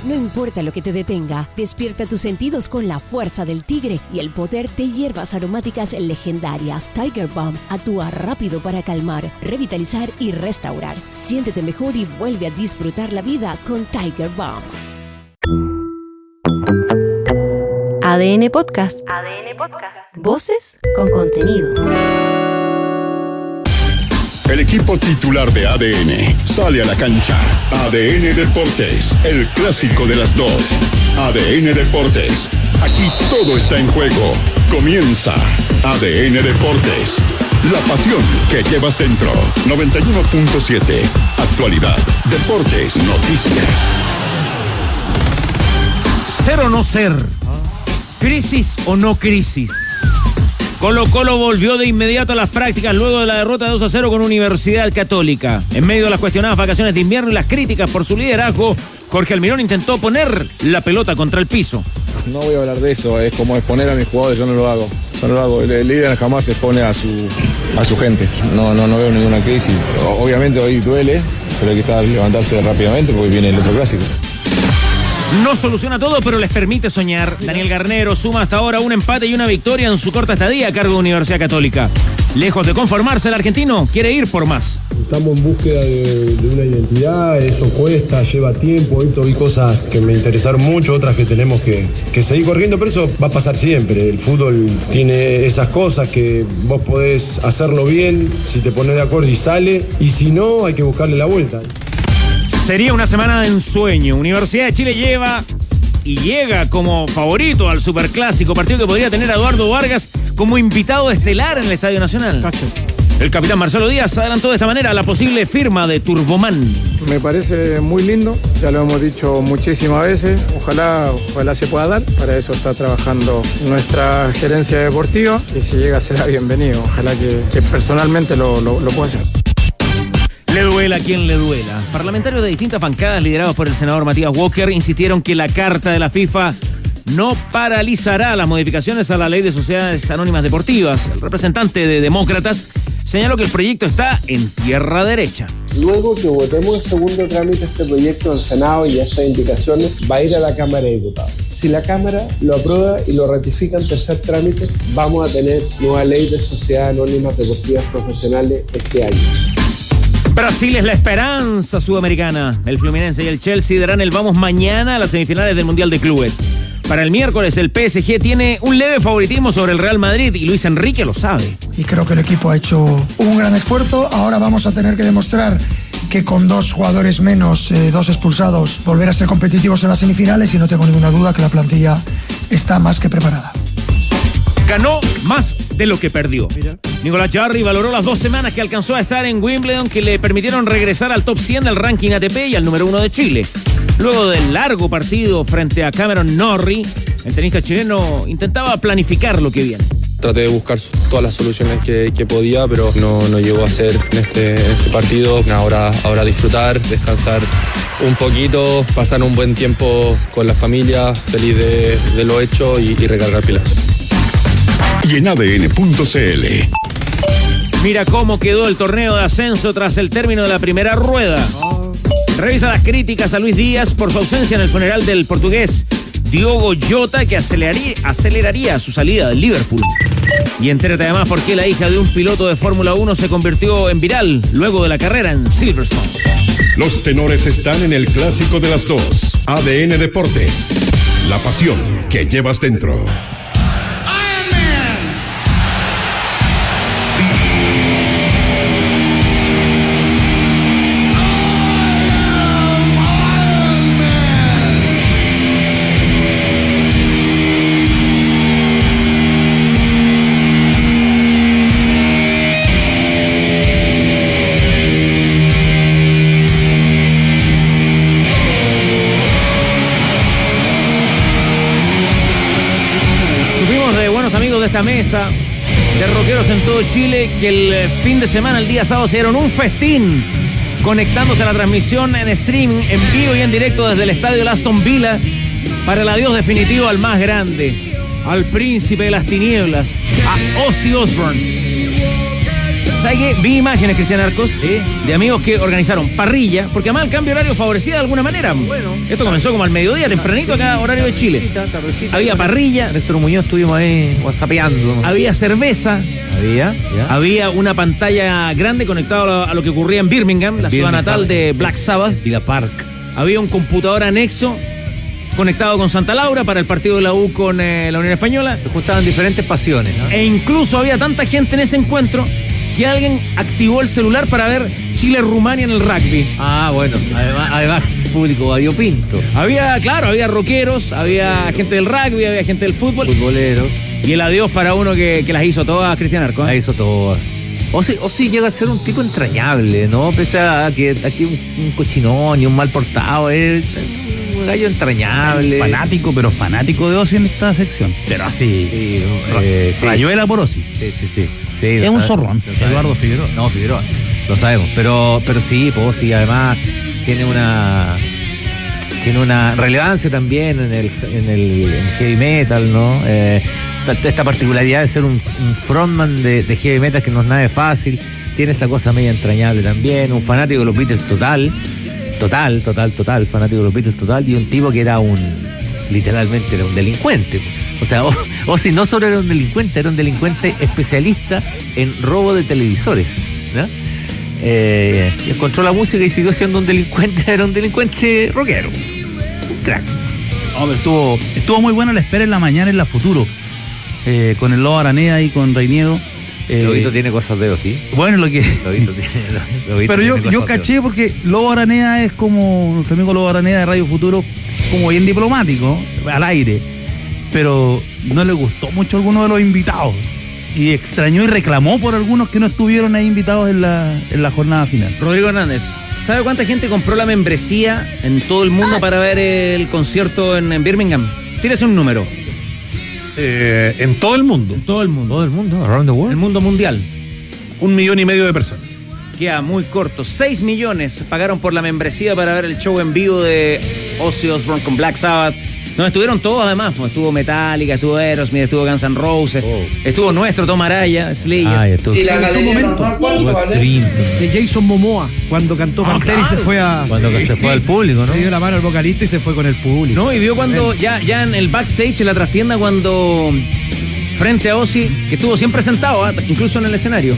No importa lo que te detenga, despierta tus sentidos con la fuerza del tigre y el poder de hierbas aromáticas legendarias. Tiger Balm actúa rápido para calmar, revitalizar y restaurar. Siéntete mejor y vuelve a disfrutar la vida con Tiger Balm. ADN Podcast. Voces con contenido. El equipo titular de ADN sale a la cancha. ADN Deportes, el clásico de las dos. ADN Deportes, aquí todo está en juego. Comienza ADN Deportes, la pasión que llevas dentro. 91.7, actualidad, deportes, noticias. ¿Ser o no ser? ¿Crisis o no crisis? Colo-Colo volvió de inmediato a las prácticas luego de la derrota 2-0 con Universidad Católica. En medio de las cuestionadas vacaciones de invierno y las críticas por su liderazgo, Jorge Almirón intentó poner la pelota contra el piso. No voy a hablar de eso, es como exponer a mis jugadores, yo no lo hago. El líder jamás expone a su gente. No veo ninguna crisis. Obviamente hoy duele, pero hay que levantarse rápidamente porque viene el otro clásico. No soluciona todo, pero les permite soñar. Daniel Garnero suma hasta ahora un empate y una victoria en su corta estadía a cargo de Universidad Católica. Lejos de conformarse, el argentino quiere ir por más. Estamos en búsqueda de una identidad, eso cuesta, lleva tiempo. Hoy vi cosas que me interesaron mucho, otras que tenemos que seguir corriendo, pero eso va a pasar siempre. El fútbol tiene esas cosas que vos podés hacerlo bien si te pones de acuerdo y sale, y si no, hay que buscarle la vuelta. Sería una semana de ensueño. Universidad de Chile llega como favorito al Superclásico, partido que podría tener a Eduardo Vargas como invitado estelar en el Estadio Nacional. El capitán Marcelo Díaz adelantó de esta manera la posible firma de Turboman. Me parece muy lindo, ya lo hemos dicho muchísimas veces, ojalá se pueda dar, para eso está trabajando nuestra gerencia deportiva y si llega será bienvenido, ojalá que personalmente lo pueda hacer. Le duela a quien le duela. Parlamentarios de distintas bancadas liderados por el senador Matías Walker insistieron que la carta de la FIFA no paralizará las modificaciones a la ley de sociedades anónimas deportivas. El representante de Demócratas señaló que el proyecto está en tierra derecha. Luego que votemos el segundo trámite este proyecto en el Senado y estas indicaciones, va a ir a la Cámara de Diputados. Si la Cámara lo aprueba y lo ratifica en tercer trámite, vamos a tener nueva ley de sociedades anónimas deportivas profesionales este año. Brasil es la esperanza sudamericana. El Fluminense y el Chelsea darán el vamos mañana a las semifinales del Mundial de Clubes. Para el miércoles el PSG tiene un leve favoritismo sobre el Real Madrid y Luis Enrique lo sabe. Y creo que el equipo ha hecho un gran esfuerzo. Ahora vamos a tener que demostrar que con 2 jugadores menos, 2 expulsados, volver a ser competitivos en las semifinales, y no tengo ninguna duda que la plantilla está más que preparada. Ganó más de lo que perdió. Nicolás Jarry valoró las 2 semanas que alcanzó a estar en Wimbledon, que le permitieron regresar al top 100 del ranking ATP y al número 1 de Chile. Luego del largo partido frente a Cameron Norrie, el tenista chileno intentaba planificar lo que viene. Traté de buscar todas las soluciones que podía, pero no llegó a ser en este partido. Ahora disfrutar, descansar un poquito, pasar un buen tiempo con la familia, feliz de lo hecho y recargar pilas. Y en ADN.cl. Mira cómo quedó el torneo de ascenso tras el término de la primera rueda. Revisa las críticas a Luis Díaz por su ausencia en el funeral del portugués Diogo Jota, que aceleraría su salida del Liverpool. Y entérate además por qué la hija de un piloto de Fórmula 1 se convirtió en viral luego de la carrera en Silverstone. Los tenores están en el clásico de las dos. ADN Deportes, la pasión que llevas dentro. Esta mesa de rockeros en todo Chile que el fin de semana, el día sábado, se dieron un festín conectándose a la transmisión en streaming, en vivo y en directo desde el estadio Aston Villa para el adiós definitivo al más grande, al príncipe de las tinieblas, a Ozzy Osbourne. ¿Sabes qué? Vi imágenes, Cristian Arcos, de amigos que organizaron parrilla, porque además el cambio horario favorecía de alguna manera. Bueno, esto comenzó como al mediodía, tempranito acá, horario de Chile. Había parrilla. Néstor Muñoz estuvimos ahí whatsappeando. Había cerveza. Había una pantalla grande conectada a lo que ocurría en Birmingham, la ciudad natal de Black Sabbath. Y la Park. Había un computador anexo conectado con Santa Laura para el partido de la U con la Unión Española. Se juntaban diferentes pasiones, ¿no? E incluso había tanta gente en ese encuentro que alguien activó el celular para ver Chile-Rumania en el rugby. Ah, bueno, además público variopinto. Había rockeros, había gente del rugby, había gente del fútbol. Futboleros. Y el adiós para uno que las hizo todas, Cristian Arco. Las hizo todas. O sí llega a ser un tipo entrañable, ¿no? Pese a que aquí un cochinón y un mal portado, es un gallo entrañable. Fanático de Ozzy en esta sección. Pero así, rayuela por Ozzy. Sí. Es un zorrón. Eduardo Figueroa. No, Figueroa. Lo sabemos. Pero sí, pues sí, además tiene una relevancia también en el heavy metal, ¿no? Esta particularidad de ser un frontman de heavy metal que no es nada fácil. Tiene esta cosa media entrañable también. Un fanático de los Beatles total, fanático de los Beatles total. Y un tipo que literalmente era un delincuente. O sea, Ozzy no solo era un delincuente especialista en robo de televisores, ¿no? Y encontró la música y siguió siendo un delincuente, era un delincuente rockero. Un crack. No, pero estuvo muy buena la espera en la mañana en la Futuro. Con el Lobo Araneda y con Reiniego. Lobito tiene cosas de Ozzy. Bueno, Lobito pero yo caché porque Lobo Araneda es como, nuestro amigo Lobo Araneda de Radio Futuro, como bien diplomático, al aire. Pero no le gustó mucho a alguno de los invitados. Y extrañó y reclamó por algunos que no estuvieron ahí invitados en la jornada final. Rodrigo Hernández, ¿sabe cuánta gente compró la membresía en todo el mundo para ver el concierto en Birmingham? Tírese un número. En todo el mundo. En todo el mundo. Todo el mundo, around the world. El mundo mundial. 1,5 millones de personas. Queda muy corto. 6 millones pagaron por la membresía para ver el show en vivo de Ozzy Osbourne con Black Sabbath. No, estuvieron todos además, pues estuvo Metallica, estuvo Aerosmith, estuvo Guns N' Roses, estuvo nuestro Tom Araya, Slayer. Y la galería normal, ¿cuánto vale? De Jason Momoa, cuando cantó Pantera y se fue se fue al público, ¿no? Le dio la mano al vocalista y se fue con el público. No, y vio cuando, ya en el backstage, en la trastienda, cuando frente a Ozzy, que estuvo siempre sentado, incluso en el escenario,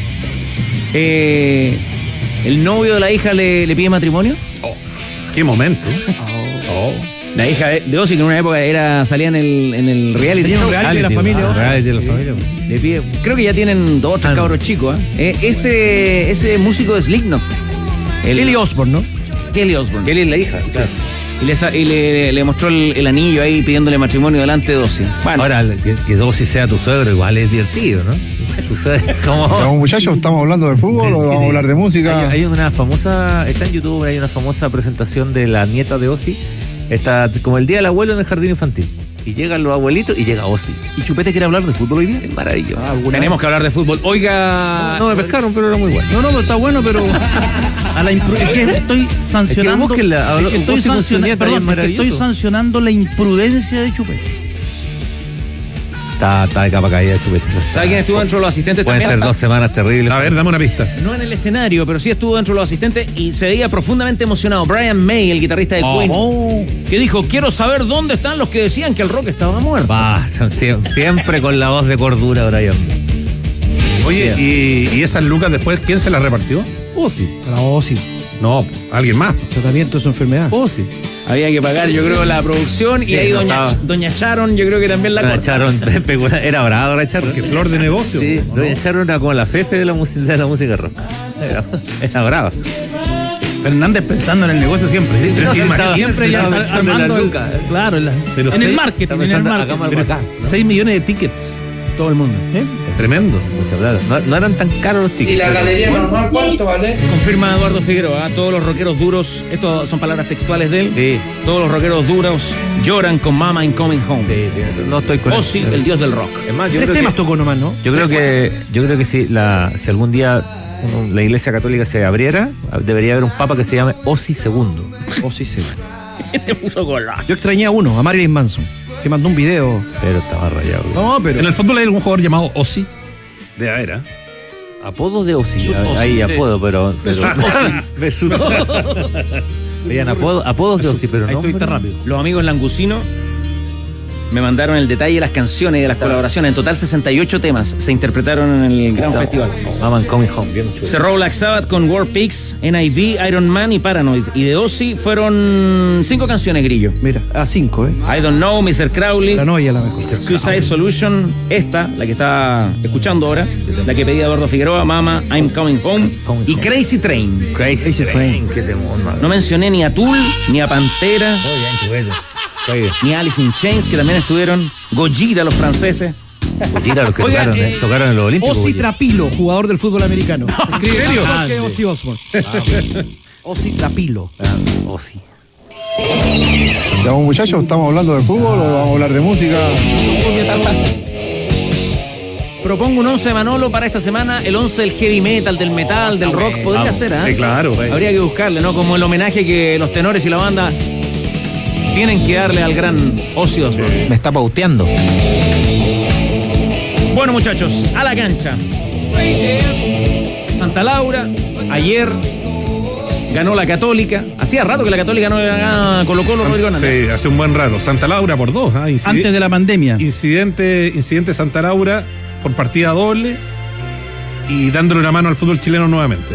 el novio de la hija le pide matrimonio. ¡Qué momento! La hija de Ozzy, que en una época salía en el reality. Tenía un reality de la familia Ozzy. Le pide, creo que ya tienen 2 o 3 cabros chicos. Ese músico es Slipknot. Kelly Osbourne, ¿no? Kelly Osbourne. Kelly es la hija, claro. Y le mostró el anillo ahí pidiéndole matrimonio delante de Ozzy. Bueno. Ahora, que Ozzy sea tu suegro igual es divertido, ¿no? Tú sabes cómo... Muchachos, ¿estamos hablando de fútbol o vamos a hablar de música? Hay una famosa, está en YouTube, hay una famosa presentación de la nieta de Ozzy. Está como el día del abuelo en el jardín infantil. Y llegan los abuelitos y llega Ozzy. ¿Y Chupete quiere hablar de fútbol hoy día? Es maravilloso. Tenemos que hablar de fútbol. Oiga... No me pescaron, pero era muy bueno. No, pero está bueno, pero... Es que estoy sancionando... Estoy sancionando la imprudencia de Chupete. Está de capa caída de Chupete. ¿Sabe quién estuvo dentro de los asistentes Pueden también? ser 2 semanas terribles. A ver, dame una pista. No en el escenario, pero sí estuvo dentro de los asistentes y se veía profundamente emocionado. Brian May, el guitarrista de Queen, que dijo, quiero saber dónde están los que decían que el rock estaba muerto. Siempre con la voz de cordura, Brian. Oye, ¿y esas lucas después quién se las repartió? Ozzy. Para Ozzy. No, alguien más. Tratamiento de su enfermedad. Ozzy. Había que pagar, yo creo, la producción y ahí doña Sharon, yo creo que también la Doña Sharon era brava, Doña Sharon. Porque flor de negocio. Sí, ¿no? Doña Sharon era como la fefe de la música rock. Era brava. Fernández pensando en el negocio siempre. Siempre ya armando lucas. Claro, en el marketing. 6 millones de tickets. Todo el mundo. ¿Sí? Tremendo. Mucha plata. No eran tan caros los tickets. ¿Y la galería normal cuánto vale? Confirma Eduardo Figueroa, todos los rockeros duros, esto son palabras textuales de él, sí. Todos los rockeros duros lloran con Mama in Coming Home. Sí, no estoy con Ozzy, el dios del rock. Es más, temas tocó nomás, ¿no? Yo creo que si algún día la Iglesia Católica se abriera, debería haber un papa que se llame Ozzy II. Ozzy II. Te puso cola. Yo extrañé a uno, a Marilyn Manson, que mandó un video. Pero estaba rayado. No, pero... ¿En el fútbol hay algún jugador llamado Ozzy? De haber, ¿eh? Apodos de Osi. Hay apodo, pero Mesut. Veían apodos de Osi, pero no. Ahí estoy rápido. Los amigos langusinos me mandaron el detalle de las canciones y de las colaboraciones. En total 68 temas se interpretaron en el gran festival. Maman Coming Home, bien chulo. Cerró Black Sabbath con War Pigs, NIV, Iron Man y Paranoid. Y de Ozzy fueron 5 canciones, Grillo. Mira, 5, I Don't Know, Mr. Crowley, Paranoia la mejor. Suicide Solution, esta, la que está escuchando ahora, la que pedía Eduardo Figueroa, Mama, I'm Coming Home, y Crazy Train. Crazy Train. Qué temor, no mencioné ni a Tool, ni a Pantera, ni a Alice in Chains, que también estuvieron, Gojira, los franceses. Gojira, los que tocaron en los Olímpicos. Ozzy Trapilo, jugador del fútbol americano. ¿En serio? Que Ozzy Osbourne. Ozzy Trapilo. Ozzy. Muchachos, ¿estamos hablando de fútbol o vamos a hablar de música? Propongo un 11 de Manolo para esta semana, el 11 del heavy metal, del metal, del rock, podría ser, ¿eh? Sí, claro. Habría que buscarle, ¿no? Como el homenaje que los tenores y la banda tienen que darle al gran Ozzy Osbourne. Me está pauteando. Bueno, muchachos, a la cancha. Santa Laura, ayer ganó la Católica. Hacía rato que la Católica no ganaba Colo-Colo, Rodrigo Hernández. Sí, hace un buen rato. Santa Laura por 2. Antes de la pandemia. Incidente Santa Laura por partida doble y dándole una mano al fútbol chileno nuevamente.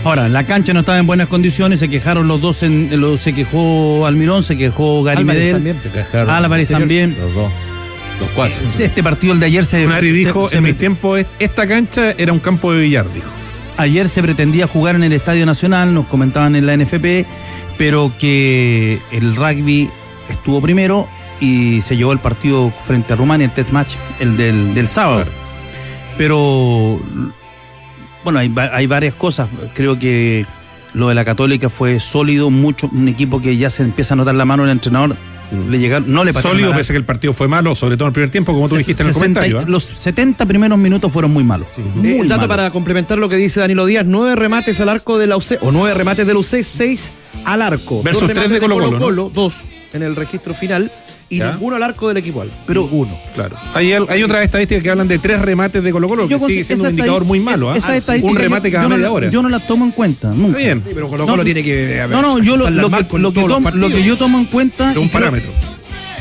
Ahora, la cancha no estaba en buenas condiciones, se quejaron los dos, se quejó Almirón, se quejó Gary Medel, Álvarez también. Los dos. Los 4. Este partido, el de ayer, Unari dijo, en mi tiempo, esta cancha era un campo de billar, dijo. Ayer se pretendía jugar en el Estadio Nacional, nos comentaban en la NFP, pero que el rugby estuvo primero y se llevó el partido frente a Rumania, el test match, el del sábado. Claro. Pero, bueno, hay varias cosas. Creo que lo de la Católica fue sólido, mucho, un equipo que ya se empieza a notar la mano del entrenador. No le pasó sólido, nada. pese a que el partido fue malo, sobre todo en el primer tiempo, como tú dijiste en el comentario. Los 70 primeros minutos fueron muy malos. Sí. Un dato para complementar lo que dice Danilo Díaz: 9 remates al arco de la UC, o 9 remates de la UC, 6 al arco. Versus 3 de Colo-Colo, 2 en el registro final. Y ¿ya? Ninguno al arco del equipo alto. Pero uno. Claro. Hay otras estadísticas que hablan de 3 remates de Colo-Colo, que sigue siendo un indicador muy malo. Un remate cada media hora. Yo no la tomo en cuenta, nunca. Está bien. Sí, pero Colo-Colo tiene que... yo lo que yo tomo en cuenta... Pero un parámetro.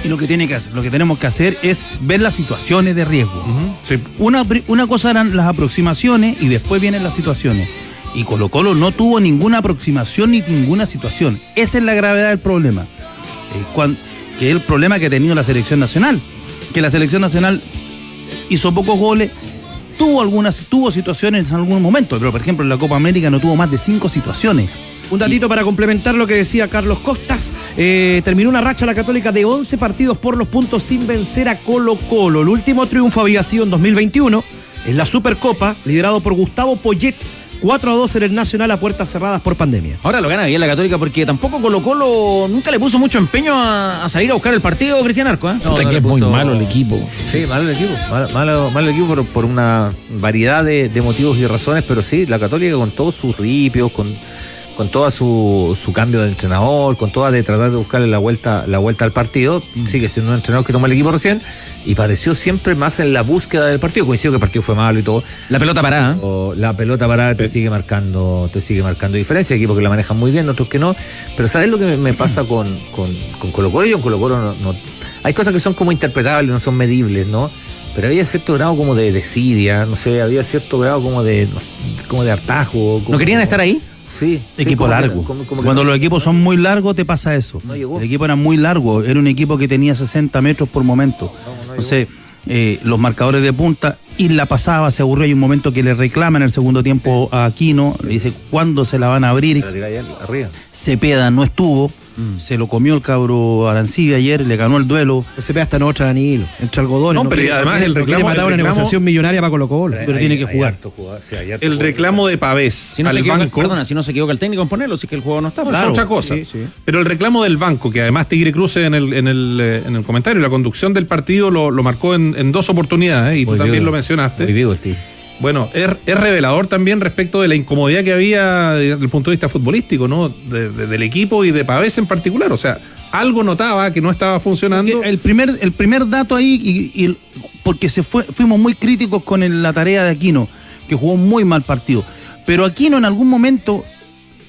Y lo que tenemos que hacer es ver las situaciones de riesgo. Sí. Una cosa eran las aproximaciones y después vienen las situaciones. Y Colo-Colo no tuvo ninguna aproximación ni ninguna situación. Esa es la gravedad del problema. Que es el problema que ha tenido la selección nacional. Que la selección nacional hizo pocos goles, tuvo situaciones en algún momento, pero por ejemplo en la Copa América no tuvo más de 5 situaciones. Un datito para complementar lo que decía Carlos Costas. Terminó una racha la Católica de 11 partidos por los puntos sin vencer a Colo-Colo. El último triunfo había sido en 2021 en la Supercopa, liderado por Gustavo Poyet. 4-2 en el Nacional a puertas cerradas por pandemia. Ahora lo gana bien la Católica porque tampoco Colo-Colo nunca le puso mucho empeño a salir a buscar el partido, Cristian Arco. No, que es muy malo el equipo. Sí, malo el equipo. Malo el equipo por una variedad de motivos y razones, pero sí, la Católica con todos sus ripios, con toda su cambio de entrenador, con toda de tratar de buscarle la vuelta al partido, sigue siendo un entrenador que tomó el equipo recién y pareció siempre más en la búsqueda del partido. Coincido que el partido fue malo y todo. La pelota parada. La pelota parada te sigue marcando diferencia. Hay equipos que la manejan muy bien, otros que no. Pero ¿sabes lo que me pasa con Colo-Colo? Yo en Colo-Colo no. Hay cosas que son como interpretables, no son medibles, ¿no? Pero había cierto grado como de desidia, no sé, había cierto grado como de hartazgo. ¿No querían estar ahí? Sí. Equipo largo. Cuando los equipos son muy largos te pasa eso. No llegó. El equipo era muy largo, era un equipo que tenía 60 metros por momento. Entonces, los marcadores de punta, Isla pasaba, se aburrió. Hay un momento que le reclama en el segundo tiempo a Aquino, le dice ¿cuándo se la van a abrir? Cepeda no estuvo. Se lo comió el cabro Arancibia ayer, le ganó el duelo. Cepeda está en otra Danilo, entre algodones. No, pero además el reclamo una negociación millonaria para Colo-Colo. Pero tiene que jugar. El reclamo de Pavés al banco. Perdona, si no se equivoca el técnico en ponerlo, si que el juego no está. Es otra cosa. Sí. Pero el reclamo del banco, que además Tigre Cruce en el comentario, la conducción del partido lo marcó en 2 oportunidades, y tú también lo mencionaste. Muy vivo el Tigre. Bueno, es revelador también respecto de la incomodidad que había desde el punto de vista futbolístico, ¿no? Del equipo y de Pavés en particular. O sea, algo notaba que no estaba funcionando. Porque el primer dato ahí, porque fuimos muy críticos con la tarea de Aquino. que jugó un muy mal partido. Pero Aquino en algún momento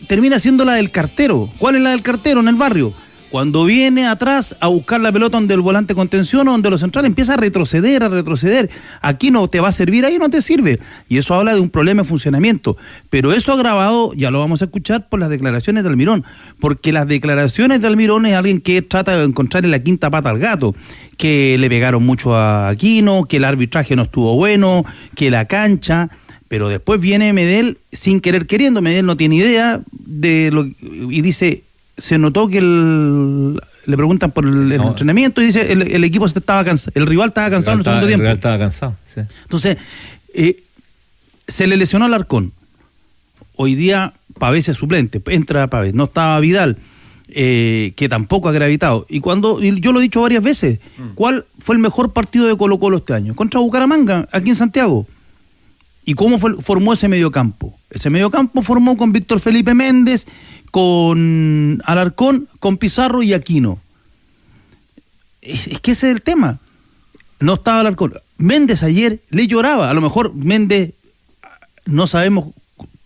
termina siendo la del cartero. ¿Cuál es la del cartero en el barrio? Cuando viene atrás a buscar la pelota donde el volante contención o donde los centrales empieza a retroceder. Aquí no te va a servir, ahí no te sirve. Y eso habla de un problema de funcionamiento. Pero eso agravado, ya lo vamos a escuchar por las declaraciones de Almirón. Porque las declaraciones de Almirón es alguien que trata de encontrar en la quinta pata al gato. Que le pegaron mucho a Aquino, que el arbitraje no estuvo bueno, que la cancha... Pero después viene Medel sin querer queriendo. Medel no tiene idea de lo y dice... Se notó que le preguntan por el entrenamiento y dice el equipo estaba cansado, el rival estaba cansado en el segundo tiempo. El rival estaba cansado, sí. Entonces, se le lesionó al Alarcón. Hoy día Pavés es suplente, entra Pavés, no estaba Vidal, que tampoco ha gravitado. Y yo lo he dicho varias veces, ¿cuál fue el mejor partido de Colo-Colo este año? Contra Bucaramanga, aquí en Santiago. ¿Y cómo formó ese mediocampo? Ese mediocampo formó con Víctor Felipe Méndez, con Alarcón, con Pizarro y Aquino. Es que ese es el tema. No estaba Alarcón. Méndez ayer le lloraba. A lo mejor Méndez no sabemos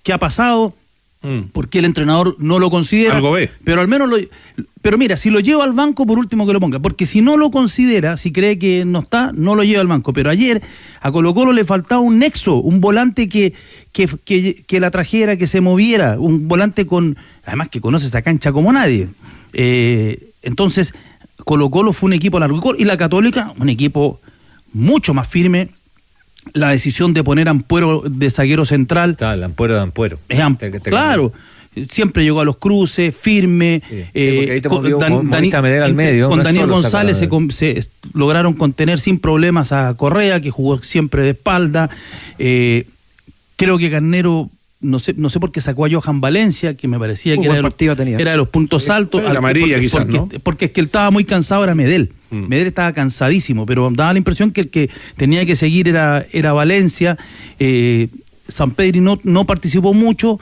qué ha pasado, porque el entrenador no lo considera. Algo ve. Pero al menos pero mira, si lo lleva al banco, por último que lo ponga. Porque si no lo considera, si cree que no está, no lo lleva al banco. Pero ayer a Colo-Colo le faltaba un nexo, un volante que la trajera, que se moviera, un volante además que conoce esa cancha como nadie. Entonces, Colo-Colo fue un equipo largo y la Católica, un equipo mucho más firme. La decisión de poner a Ampuero de zaguero central. El Ampuero de Ampuero. Claro. Siempre llegó a los cruces, firme. Con Daniel González se lograron contener sin problemas a Correa, que jugó siempre de espalda. Creo que Garnero, no sé por qué sacó a Johan Valencia, que me parecía que era de los puntos altos. La amarilla quizás, ¿no? Porque es que él estaba muy cansado, era Medel. Medel estaba cansadísimo, pero daba la impresión que el que tenía que seguir era Valencia. Sampedri no participó mucho,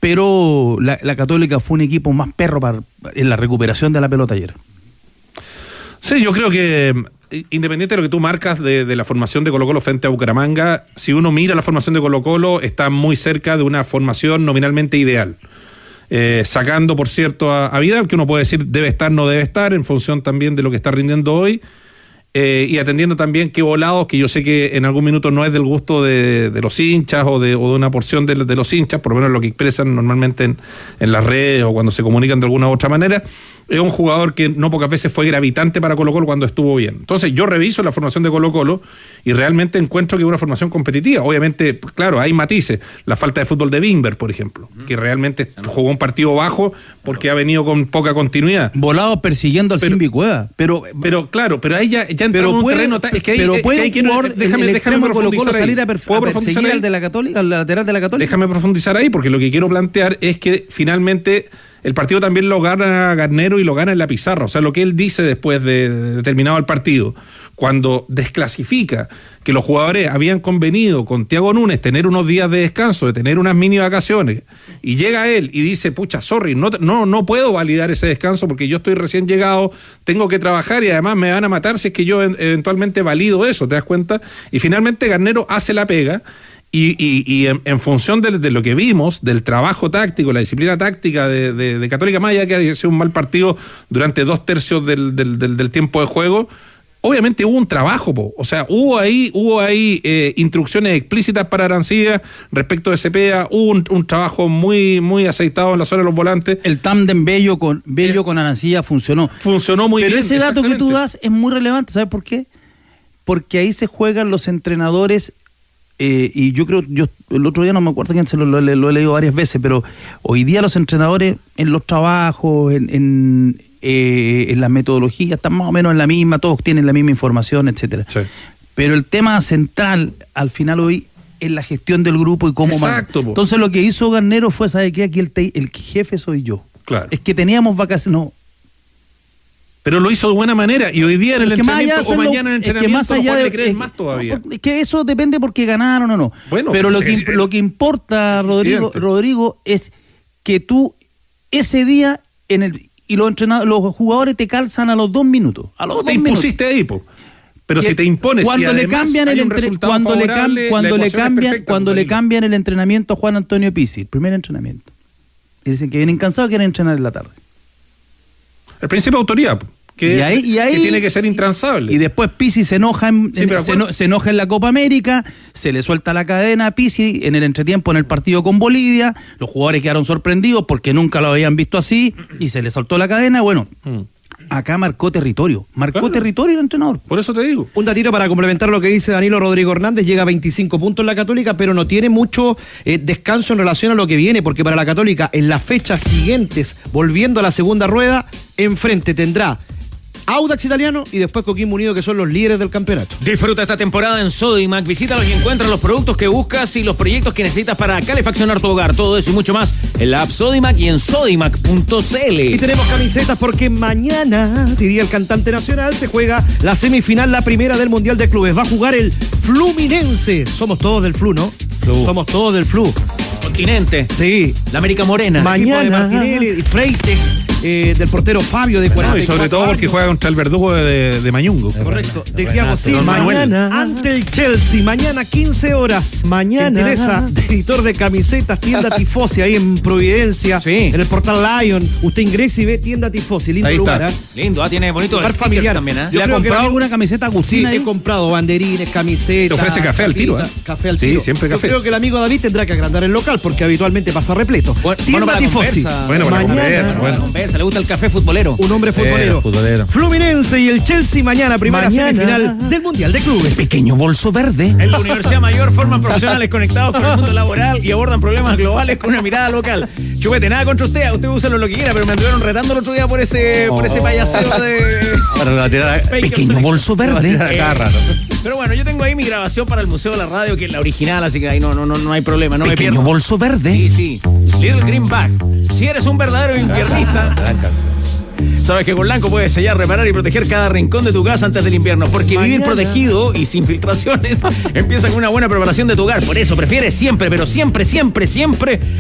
pero la Católica fue un equipo más perro en la recuperación de la pelota ayer. Sí, yo creo que independiente de lo que tú marcas de la formación de Colo-Colo frente a Bucaramanga, si uno mira la formación de Colo-Colo, está muy cerca de una formación nominalmente ideal. Sacando, por cierto, a Vidal, que uno puede decir debe estar, no debe estar, en función también de lo que está rindiendo hoy. Y atendiendo también que Volados, que yo sé que en algún minuto no es del gusto de los hinchas o de una porción de los hinchas, por lo menos lo que expresan normalmente en las redes o cuando se comunican de alguna u otra manera, es un jugador que no pocas veces fue gravitante para Colo-Colo cuando estuvo bien. Entonces yo reviso la formación de Colo-Colo y realmente encuentro que es una formación competitiva. Obviamente, claro, hay matices. La falta de fútbol de Bimber, por ejemplo, que realmente jugó un partido bajo porque ha venido con poca continuidad. Volados persiguiendo al Simbi Cueva. Pero claro, pero ahí ya entra un terreno. Es que hay que déjame profundizar ahí. ¿Puedo profundizar ahí? De la Católica, al lateral de la Católica. Déjame profundizar ahí, porque lo que quiero plantear es que finalmente el partido también lo gana Garnero y lo gana en la pizarra. O sea, lo que él dice después de terminado el partido, cuando desclasifica que los jugadores habían convenido con Thiago Núñez tener unos días de descanso, de tener unas mini vacaciones, y llega él y dice, pucha, sorry, no puedo validar ese descanso porque yo estoy recién llegado, tengo que trabajar y además me van a matar si es que yo eventualmente valido eso, ¿te das cuenta? Y finalmente Garnero hace la pega. Y en función de lo que vimos, del trabajo táctico, la disciplina táctica de Católica, más allá que haya sido un mal partido durante 2/3 del tiempo de juego, obviamente hubo un trabajo, o sea, hubo ahí instrucciones explícitas para Arancibia respecto de Cepeda, hubo un trabajo muy, muy aceitado en la zona de los volantes. El tándem Bello con Arancibia funcionó muy bien. Pero ese dato que tú das es muy relevante, ¿sabes por qué? Porque ahí se juegan los entrenadores. Y yo creo, el otro día no me acuerdo quién lo he leído varias veces, pero hoy día los entrenadores en los trabajos, en las metodologías, están más o menos en la misma, todos tienen la misma información, etcétera. Sí. Pero el tema central, al final hoy, es la gestión del grupo y cómo más. Entonces lo que hizo Garnero fue, ¿sabe qué? Aquí el jefe soy yo. Claro. Es que teníamos vacaciones, no. Pero lo hizo de buena manera y hoy día en el entrenamiento o mañana en el entrenamiento más allá le crees más todavía. Es que eso depende porque ganaron o no. Bueno, pero lo que importa, Rodrigo, es que tú ese día y los jugadores te calzan a los 2 minutos. A los 2 te minutos. Impusiste ahí, po. Pero si te impones cuando le cambian cuando le cambian el entrenamiento a Juan Antonio Pizzi, el primer entrenamiento. Y dicen que vienen cansados, quieren entrenar en la tarde. El principio de autoridad, que tiene que ser intransable. Y después Pizzi se enoja se enoja en la Copa América, se le suelta la cadena a Pizzi en el entretiempo en el partido con Bolivia, los jugadores quedaron sorprendidos porque nunca lo habían visto así y se le soltó la cadena, bueno. Acá marcó territorio territorio el entrenador. Por eso te digo. Un datito para complementar lo que dice Danilo Rodrigo Hernández, llega a 25 puntos en la Católica, pero no tiene mucho descanso en relación a lo que viene, porque para la Católica en las fechas siguientes, volviendo a la segunda rueda, enfrente tendrá Audax Italiano y después Coquimbo Unido, que son los líderes del campeonato. Disfruta esta temporada en Sodimac. Visítalos y encuentra los productos que buscas y los proyectos que necesitas para calefaccionar tu hogar. Todo eso y mucho más en la app Sodimac y en sodimac.cl. Y tenemos camisetas porque mañana, diría el cantante nacional, se juega la semifinal, la primera del Mundial de Clubes. Va a jugar el Fluminense. Somos todos del Flu, ¿no? Somos todos del Flu. Continente. Sí. La América Morena. Mañana. De Martinelli y Freites. Del portero Fabio de 44 y sobre todo porque juega contra el verdugo de Mañungo. Correcto, de Thiago Silva. Mañana ante el Chelsea, mañana 15 horas. Mañana. Gentileza de editor de camisetas, tienda Tifosi, ahí en Providencia, en el portal Lion. Usted ingresa y ve tienda Tifosi, lindo lugar. Lindo, tiene bonito lugar familiar también. ¿Le ha comprado alguna camiseta Agustina? Sí, he comprado banderines, camisetas. Te ofrece café al tiro, Café al tiro. Sí, siempre café. Yo creo que el amigo David tendrá que agrandar el local porque habitualmente pasa repleto. Tienda Tifosi. Bueno, mañana. Le gusta el café futbolero. Un hombre futbolero. Fluminense y el Chelsea mañana, primera semifinal del Mundial de Clubes. Pequeño bolso verde. En la Universidad Mayor forman profesionales conectados con el mundo laboral y abordan problemas globales con una mirada local. Chupete, nada contra usted úselo lo que quiera, pero me anduvieron retando el otro día por ese payaseo de... Pequeño bolso verde. Pero bueno, yo tengo ahí mi grabación para el Museo de la Radio, que es la original, así que ahí no hay problema. No Pequeño bolso verde. Sí. Little Greenback. Si eres un verdadero inviernista, sabes que con Lanco puedes sellar, reparar y proteger cada rincón de tu casa antes del invierno, porque vivir protegido y sin filtraciones empieza con una buena preparación de tu hogar. Por eso prefieres siempre, pero siempre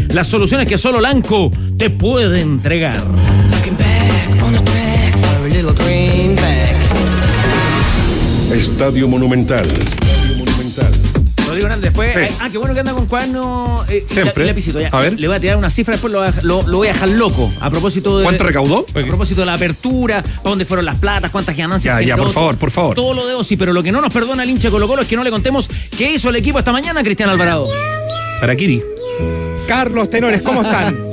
las soluciones que solo Lanco te puede entregar. Estadio Monumental. Rodrigo Hernández, después. Qué bueno que anda con cuaderno. Siempre. Lapicito, ya. A ver. Le voy a tirar una cifra, después lo voy a dejar loco. A propósito de. ¿Cuánto recaudó? A propósito de la apertura, para dónde fueron las platas, cuántas ganancias. Ya, por favor. Todo lo de Osi, pero lo que no nos perdona el hincha Colo-Colo es que no le contemos qué hizo el equipo esta mañana, Cristian Alvarado. Araquiri. Carlos, tenores, ¿cómo están?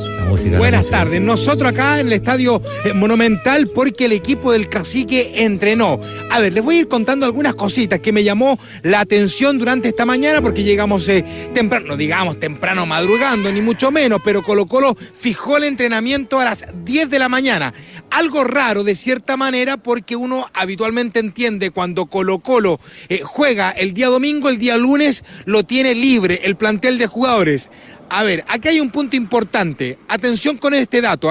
Buenas tardes. Nosotros acá en el Estadio Monumental porque el equipo del Cacique entrenó. A ver, les voy a ir contando algunas cositas que me llamó la atención durante esta mañana porque llegamos temprano, no digamos temprano madrugando, ni mucho menos, pero Colo-Colo fijó el entrenamiento a las 10 de la mañana. Algo raro de cierta manera porque uno habitualmente entiende cuando Colo-Colo juega el día domingo, el día lunes lo tiene libre el plantel de jugadores. A ver, aquí hay un punto importante. Atención con este dato,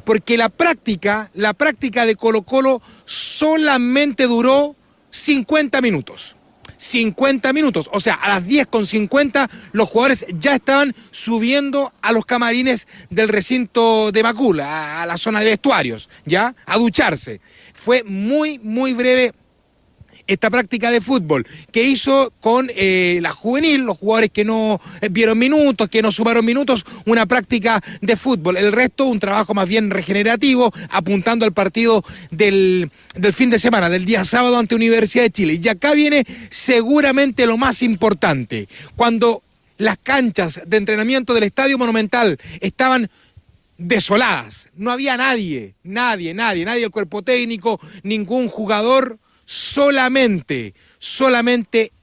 porque la práctica de Colo-Colo solamente duró 50 minutos. 50 minutos, o sea, a las 10:50 los jugadores ya estaban subiendo a los camarines del recinto de Macul, a la zona de vestuarios, ¿ya? A ducharse. Fue muy, muy breve esta práctica de fútbol que hizo con la juvenil, los jugadores que no vieron minutos, que no sumaron minutos, una práctica de fútbol. El resto, un trabajo más bien regenerativo, apuntando al partido del fin de semana, del día sábado ante Universidad de Chile. Y acá viene seguramente lo más importante. Cuando las canchas de entrenamiento del Estadio Monumental estaban desoladas, no había nadie del cuerpo técnico, ningún jugador. Solamente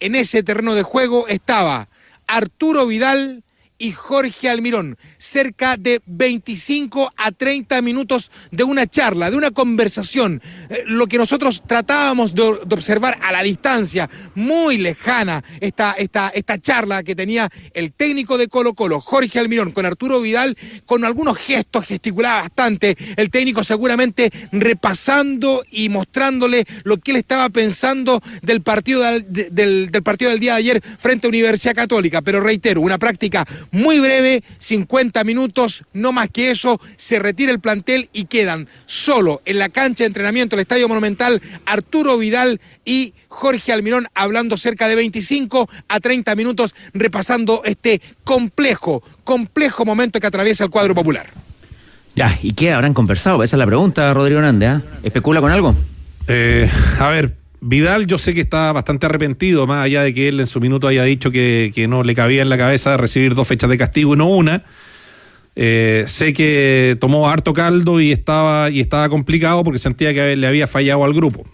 en ese terreno de juego estaba Arturo Vidal y Jorge Almirón, cerca de 25 a 30 minutos de una charla, de una conversación, lo que nosotros tratábamos de observar a la distancia, muy lejana, esta charla que tenía el técnico de Colo-Colo, Jorge Almirón, con Arturo Vidal, con algunos gestos, gesticulaba bastante, el técnico seguramente repasando y mostrándole lo que él estaba pensando del partido del día de ayer frente a Universidad Católica, pero reitero, una práctica muy breve, 50 minutos, no más que eso, se retira el plantel y quedan solo en la cancha de entrenamiento del Estadio Monumental Arturo Vidal y Jorge Almirón, hablando cerca de 25 a 30 minutos, repasando este complejo momento que atraviesa el cuadro popular. Ya, ¿y qué habrán conversado? Esa es la pregunta, Rodrigo Hernández, ¿eh? ¿Especula con algo? A ver, Vidal yo sé que está bastante arrepentido, más allá de que él en su minuto haya dicho que no le cabía en la cabeza recibir 2 fechas de castigo y no una. Sé que tomó harto caldo y estaba complicado porque sentía que le había fallado al grupo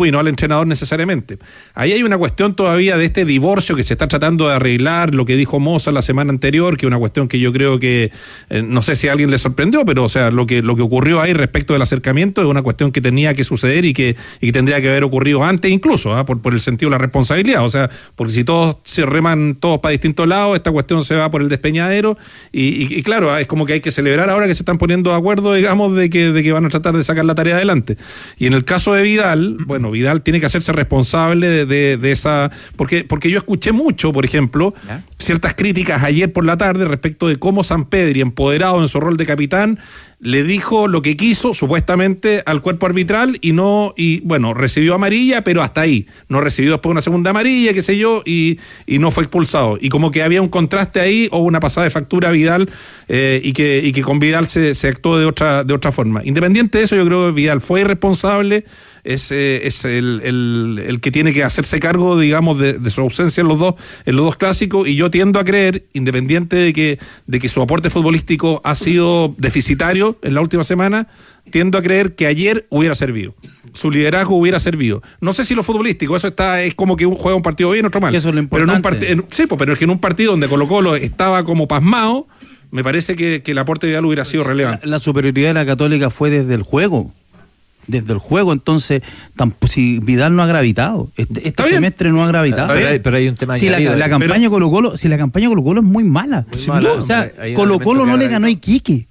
y no al entrenador necesariamente. Ahí hay una cuestión todavía de este divorcio que se está tratando de arreglar, lo que dijo Moza la semana anterior, que es una cuestión que yo creo que, no sé si a alguien le sorprendió, pero o sea, lo que ocurrió ahí respecto del acercamiento es una cuestión que tenía que suceder y que tendría que haber ocurrido antes incluso, por el sentido de la responsabilidad, o sea, porque si todos se reman todos para distintos lados, esta cuestión se va por el despeñadero y claro, es como que hay que celebrar ahora que se están poniendo de acuerdo, digamos, de que van a tratar de sacar la tarea adelante. Y en el caso de Vidal, bueno, Vidal tiene que hacerse responsable de esa... Porque yo escuché mucho, por ejemplo, ciertas críticas ayer por la tarde respecto de cómo Sampedri, empoderado en su rol de capitán, le dijo lo que quiso, supuestamente, al cuerpo arbitral y bueno, recibió amarilla, pero hasta ahí. No recibió después una segunda amarilla, qué sé yo, y no fue expulsado. Y como que había un contraste ahí o una pasada de factura a Vidal y que con Vidal se actuó de otra forma. Independiente de eso, yo creo que Vidal fue irresponsable, es el que tiene que hacerse cargo, digamos, de su ausencia en los dos clásicos, y yo tiendo a creer, independiente de que su aporte futbolístico ha sido deficitario en la última semana, tiendo a creer que ayer hubiera servido. Su liderazgo hubiera servido. No sé si lo futbolístico, eso es como que juega un partido bien, otro mal. Eso es lo importante. Pero es que en un partido donde Colo-Colo estaba como pasmado, me parece que el aporte de Vidal hubiera sido relevante. La superioridad de la Católica fue desde el juego. Entonces, si Vidal no ha gravitado, este semestre no ha gravitado. Pero hay un tema. Si la campaña de Colo-Colo es muy mala. O sea, Colo-Colo no le ganó a Iquique.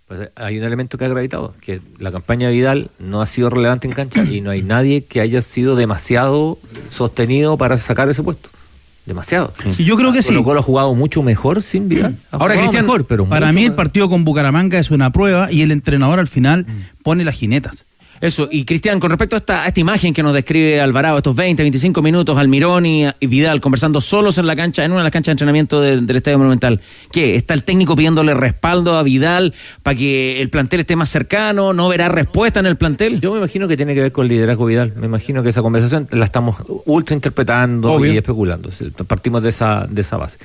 Pues hay un elemento que ha gravitado, que la campaña de Vidal no ha sido relevante en cancha y no hay nadie que haya sido demasiado sostenido para sacar ese puesto. Demasiado. Sí, yo creo que sí. Colo-Colo ha jugado mucho mejor sin Vidal. Ahora, Cristian, pero para mí el partido con Bucaramanga es una prueba y el entrenador al final pone las jinetas. Eso, y Cristian, con respecto a esta imagen que nos describe Alvarado, estos 20, 25 minutos, Almirón y Vidal conversando solos en una de las canchas de entrenamiento del Estadio Monumental, ¿qué? ¿Está el técnico pidiéndole respaldo a Vidal para que el plantel esté más cercano? ¿No verá respuesta en el plantel? Yo me imagino que tiene que ver con el liderazgo Vidal. Me imagino que esa conversación la estamos ultra interpretando y especulando. Partimos de esa base.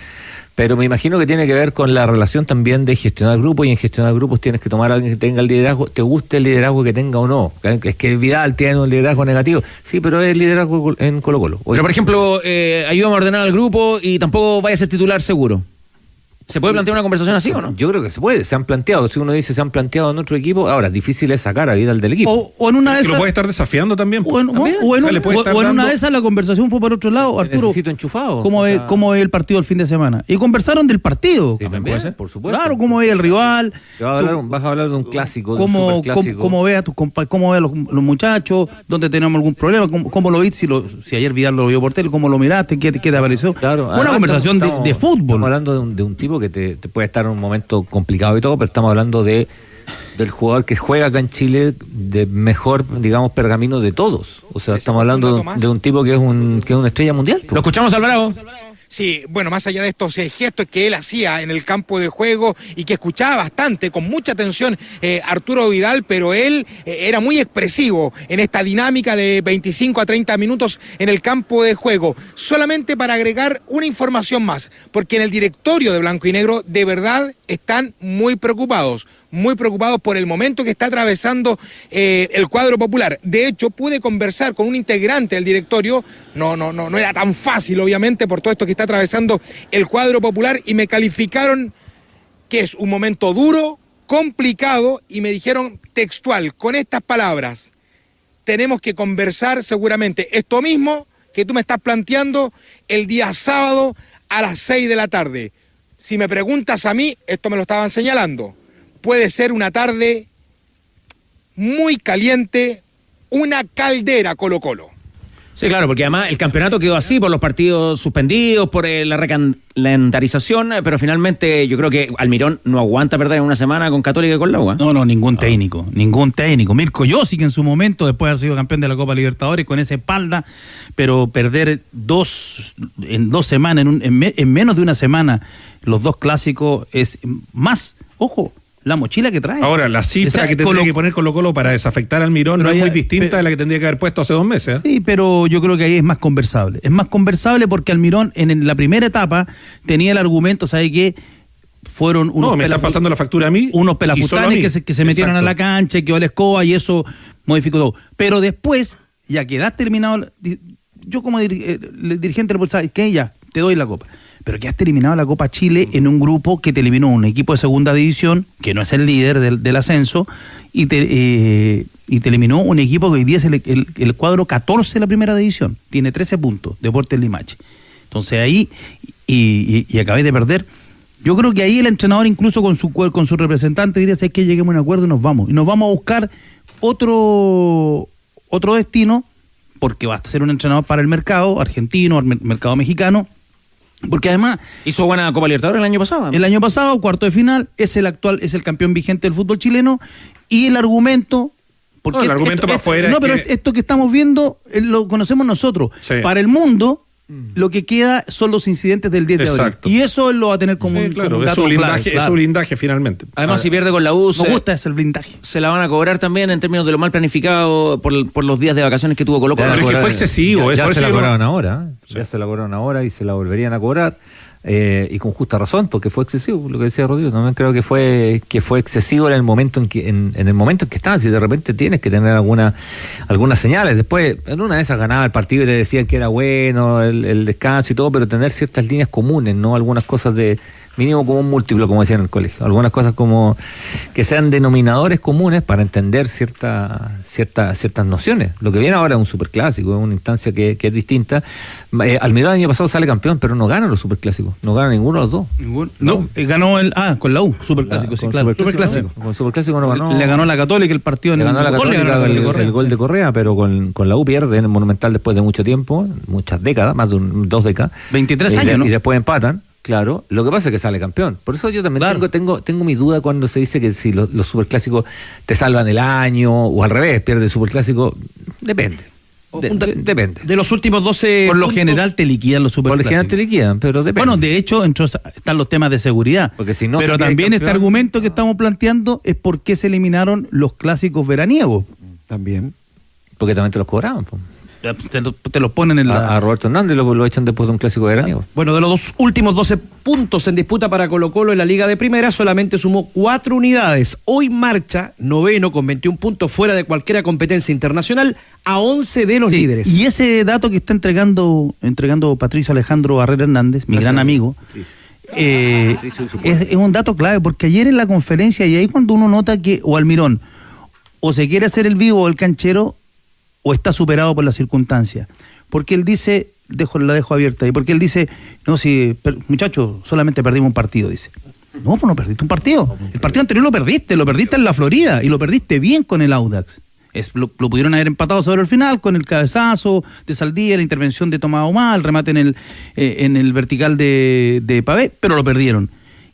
Pero me imagino que tiene que ver con la relación también de gestionar grupos, y en gestionar grupos tienes que tomar a alguien que tenga el liderazgo, te guste el liderazgo que tenga o no. Es que Vidal tiene un liderazgo negativo, sí, pero es el liderazgo en Colo-Colo. Pero por ejemplo, ayúdame a ordenar al grupo y tampoco vaya a ser titular seguro. ¿Se puede plantear una conversación así o no? Yo creo que se puede, se han planteado. Si uno dice se han planteado en otro equipo, ahora difícil es sacar a Vidal del equipo. O en una de esas. Lo puede estar desafiando también. O en una de esas la conversación fue por otro lado, Arturo. Necesito enchufado. ¿Cómo ve el partido el fin de semana? Y conversaron del partido. Sí, también puede ser, por supuesto. Claro, cómo ve el rival. Vas a hablar de un clásico, de un superclásico. Cómo ve a los muchachos, dónde tenemos algún problema, cómo lo viste, si ayer Vidal lo vio por tele, cómo lo miraste, qué te pareció. Claro, una conversación de fútbol. Estamos hablando de un tipo que te puede estar en un momento complicado y todo, pero estamos hablando del jugador que juega acá en Chile de mejor, digamos, pergamino de todos. O sea, estamos hablando de un tipo que es una estrella mundial. Lo escuchamos, Alvarado. Sí, bueno, más allá de estos gestos que él hacía en el campo de juego y que escuchaba bastante, con mucha atención, Arturo Vidal, pero él era muy expresivo en esta dinámica de 25 a 30 minutos en el campo de juego. Solamente para agregar una información más, porque en el directorio de Blanco y Negro de verdad están muy preocupados por el momento que está atravesando el cuadro popular. De hecho, pude conversar con un integrante del directorio, no era tan fácil, obviamente, por todo esto que está atravesando el cuadro popular, y me calificaron que es un momento duro, complicado, y me dijeron textual, con estas palabras: tenemos que conversar seguramente esto mismo que tú me estás planteando el día sábado a las 6 de la tarde. Si me preguntas a mí, esto me lo estaban señalando, puede ser una tarde muy caliente, una caldera Colo-Colo. Sí, claro, porque además el campeonato quedó así por los partidos suspendidos, por la recalendarización, pero finalmente yo creo que Almirón no aguanta perder en una semana con Católica y con la U. No, ningún técnico. Mirko Josic en su momento, después de haber sido campeón de la Copa Libertadores con esa espalda, pero perder en 2 semanas, en menos de una semana, los 2 clásicos es más, ojo, la mochila que trae. Ahora, la cifra que tendría que poner Colo-Colo para desafectar a Almirón no es muy distinta de la que tendría que haber puesto hace 2 meses. Sí, pero yo creo que ahí es más conversable. Es más conversable porque Almirón en la primera etapa tenía el argumento, ¿sabe qué? Fueron unos me están pasando la factura a mí. Unos pelafutanes que se metieron a la cancha y que vale escoba y eso modificó todo. Pero después, ya que has terminado, yo como dirigente del Bolsa, que ya, te doy la copa. Pero que has eliminado la Copa Chile en un grupo que te eliminó un equipo de segunda división, que no es el líder del ascenso, y te eliminó un equipo que hoy día es el cuadro 14 de la primera división, tiene 13 puntos, Deportes Limache. Entonces ahí, y acabé de perder, yo creo que ahí el entrenador incluso con su representante diría, ¿sabes qué? Lleguemos a un acuerdo y nos vamos a buscar otro destino, porque va a ser un entrenador para el mercado argentino, el mercado mexicano. Porque además hizo buena Copa Libertadores el año pasado. El año pasado, cuarto de final, es el campeón vigente del fútbol chileno. Y el argumento. Porque el argumento para afuera. No, pero esto que estamos viendo lo conocemos nosotros. Sí. Para el mundo, lo que queda son los incidentes del 10 de abril. Y eso lo va a tener como un dato es su blindaje finalmente. Además, si pierde con la U, me gusta ese blindaje. Se la van a cobrar también en términos de lo mal planificado por los días de vacaciones que tuvo Colo-Colo. Pero es que fue excesivo. Ya se la cobraron ahora. Ya se la cobraron ahora y se la volverían a cobrar. Y con justa razón, porque fue excesivo, lo que decía Rodrigo. También creo que fue excesivo en el momento en el momento en que estaban. Si de repente tienes que tener algunas señales. Después, en una de esas ganaba el partido y te decían que era bueno el descanso y todo, pero tener ciertas líneas comunes, no algunas cosas de mínimo como un múltiplo, como decían en el colegio. Algunas cosas como que sean denominadores comunes para entender ciertas nociones. Lo que viene ahora es un superclásico, es una instancia que es distinta. Almirón el año pasado sale campeón, pero no gana los superclásicos. No gana ninguno de los dos. Ganó con la U, superclásico, sí, claro. Superclásico. Con superclásico no ganó. Le ganó la Católica el partido. Le ganó la Católica el gol de Correa, pero con la U pierde en el Monumental después de mucho tiempo, muchas décadas, más de 2 décadas. 23 años, ¿no? Y después empatan. Claro, lo que pasa es que sale campeón. Por eso yo también tengo mi duda cuando se dice que si los superclásicos te salvan el año o al revés, pierde el superclásico. Depende. Depende. De los últimos 12 Por lo general te liquidan los superclásicos. Por lo general te liquidan, pero depende. Bueno, de hecho, están los temas de seguridad. Porque si no, pero también este argumento que estamos planteando es por qué se eliminaron los clásicos veraniegos. También. Porque también te los cobraban, pues. Te los ponen a Roberto Hernández lo echan después de un clásico de veraniego. Bueno, de los últimos 12 puntos en disputa para Colo-Colo en la Liga de Primera, solamente sumó 4 unidades. Hoy marcha noveno con 21 puntos fuera de cualquier competencia internacional a 11 de los líderes. Y ese dato que está entregando Patricio Alejandro Barrera Hernández, mi gran amigo, es un dato clave, porque ayer en la conferencia, y ahí cuando uno nota que o Almirón o se quiere hacer el vivo o el canchero, o está superado por las circunstancias. Porque él dice, la dejo abierta ahí, porque él dice, no, si, muchachos, solamente perdimos un partido, dice. No, pues no perdiste un partido. El partido anterior lo perdiste en la Florida, y lo perdiste bien con el Audax. Lo pudieron haber empatado sobre el final, con el cabezazo de Saldía, la intervención de Tomás Ahumada, el remate en el vertical de Pavé, pero lo perdieron.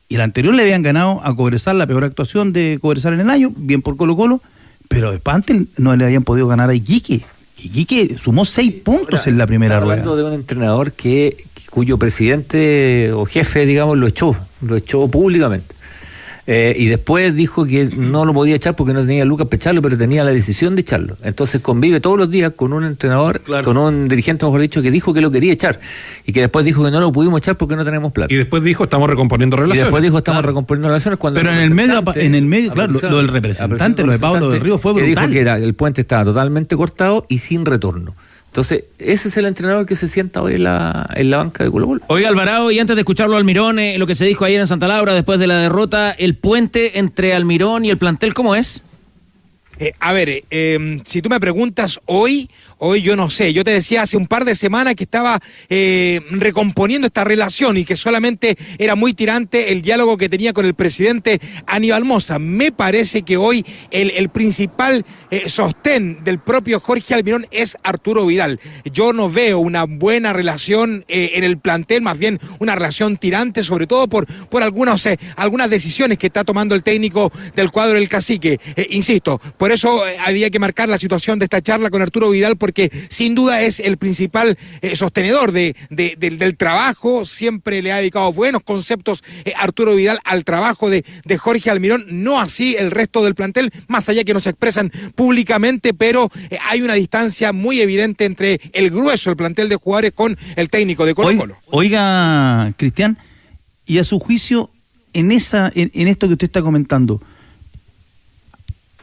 Y el anterior le habían ganado a Cobresal, la peor actuación de Cobresal en el año, bien por Colo-Colo, pero antes no le habían podido ganar a Iquique. Iquique sumó 6 puntos en la primera rueda. Hablando de un entrenador cuyo presidente o jefe, digamos, lo echó públicamente. Y después dijo que no lo podía echar porque no tenía lucas para echarlo, pero tenía la decisión de echarlo. Entonces convive todos los días con un entrenador, con un dirigente, mejor dicho, que dijo que lo quería echar. Y que después dijo que no lo pudimos echar porque no tenemos plata. Y después dijo, estamos recomponiendo relaciones. Recomponiendo relaciones. Pero en el medio, claro, lo del representante, lo de Pablo del Río fue brutal. Que dijo que el puente estaba totalmente cortado y sin retorno. Entonces, ese es el entrenador que se sienta hoy en la banca de Colo-Colo. Oiga, Alvarado, y antes de escucharlo Almirón, lo que se dijo ayer en Santa Laura después de la derrota, el puente entre Almirón y el plantel, ¿cómo es? Si tú me preguntas hoy yo no sé. Yo te decía hace un par de semanas que estaba recomponiendo esta relación y que solamente era muy tirante el diálogo que tenía con el presidente Aníbal Mosa. Me parece que hoy el principal sostén del propio Jorge Almirón es Arturo Vidal. Yo no veo una buena relación en el plantel, más bien una relación tirante, sobre todo por algunas decisiones que está tomando el técnico del cuadro del Cacique. Insisto, por eso había que marcar la situación de esta charla con Arturo Vidal, porque sin duda es el principal sostenedor del trabajo. Siempre le ha dedicado buenos conceptos Arturo Vidal al trabajo de Jorge Almirón, no así el resto del plantel, más allá que no se expresan públicamente, pero hay una distancia muy evidente entre el grueso del plantel de jugadores con el técnico de Colo-Colo. Oiga, Cristian, y a su juicio, en esto que usted está comentando,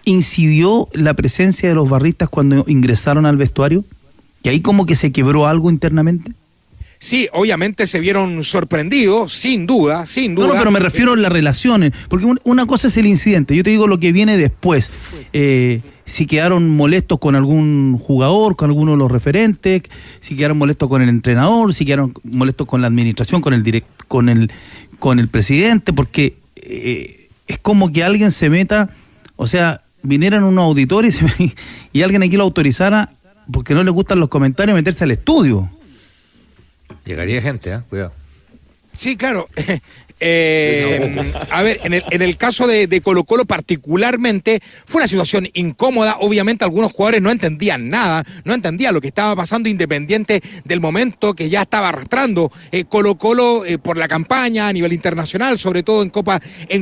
¿incidió la presencia de los barristas cuando ingresaron al vestuario? ¿Que ahí como que se quebró algo internamente? Sí, obviamente se vieron sorprendidos, sin duda. No, pero me refiero a las relaciones, porque una cosa es el incidente, yo te digo lo que viene después. Si quedaron molestos con algún jugador, con alguno de los referentes, si quedaron molestos con el entrenador, si quedaron molestos con la administración, con el presidente, porque es como que alguien se meta, o sea, vinieran unos auditores y alguien aquí lo autorizara porque no le gustan los comentarios, meterse al estudio. Llegaría gente, cuidado. Sí, claro. A ver, en el caso de Colo-Colo particularmente, fue una situación incómoda. Obviamente algunos jugadores no entendían nada, no entendían lo que estaba pasando, independiente del momento que ya estaba arrastrando Colo-Colo por la campaña a nivel internacional, sobre todo en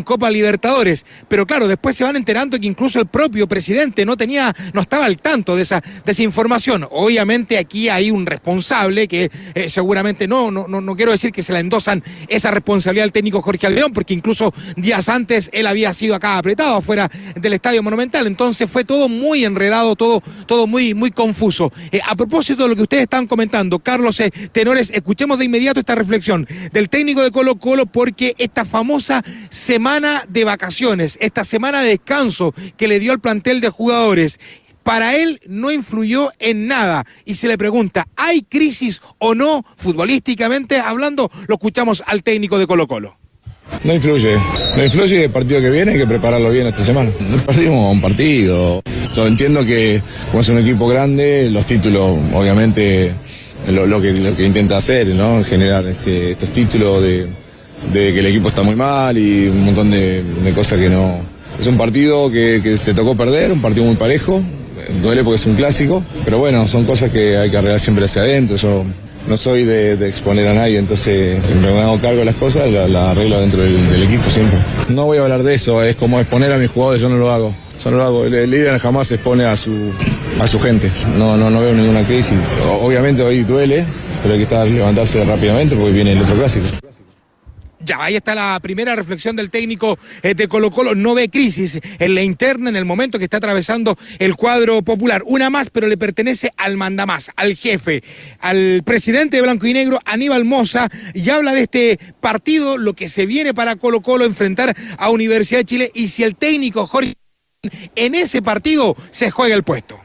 Copa Libertadores. Pero claro, después se van enterando que incluso el propio presidente no estaba al tanto de esa información. Obviamente aquí hay un responsable que seguramente no quiero decir que se la endosan esa responsabilidad al técnico Jorge Almirón, porque incluso días antes él había sido acá apretado afuera del Estadio Monumental. Entonces fue todo muy enredado, todo muy confuso. A propósito de lo que ustedes están comentando, Carlos, tenores, escuchemos de inmediato esta reflexión del técnico de Colo-Colo, porque esta famosa semana de vacaciones, esta semana de descanso que le dio al plantel de jugadores, para él no influyó en nada. Y se le pregunta, ¿hay crisis o no futbolísticamente hablando? Lo escuchamos al técnico de Colo-Colo. No influye el partido que viene, hay que prepararlo bien esta semana. No perdimos un partido. Yo entiendo que como es un equipo grande, los títulos, obviamente, lo que intenta hacer, ¿no? Generar estos títulos de que el equipo está muy mal y un montón de cosas que no. Es un partido que te tocó perder, un partido muy parejo. Duele porque es un clásico, pero bueno, son cosas que hay que arreglar siempre hacia adentro. Yo no soy de exponer a nadie, entonces siempre me hago cargo de las cosas, las arreglo dentro del equipo siempre. No voy a hablar de eso, es como exponer a mis jugadores, yo no lo hago. El líder jamás expone a su gente. No veo ninguna crisis. Obviamente hoy duele, pero hay que levantarse rápidamente porque viene el otro clásico. Ya, ahí está la primera reflexión del técnico de Colo-Colo. No ve crisis en la interna en el momento que está atravesando el cuadro popular. Una más, pero le pertenece al mandamás, al jefe, al presidente de Blanco y Negro, Aníbal Mosa, y habla de este partido, lo que se viene para Colo-Colo, enfrentar a Universidad de Chile, y si el técnico Jorge en ese partido se juega el puesto.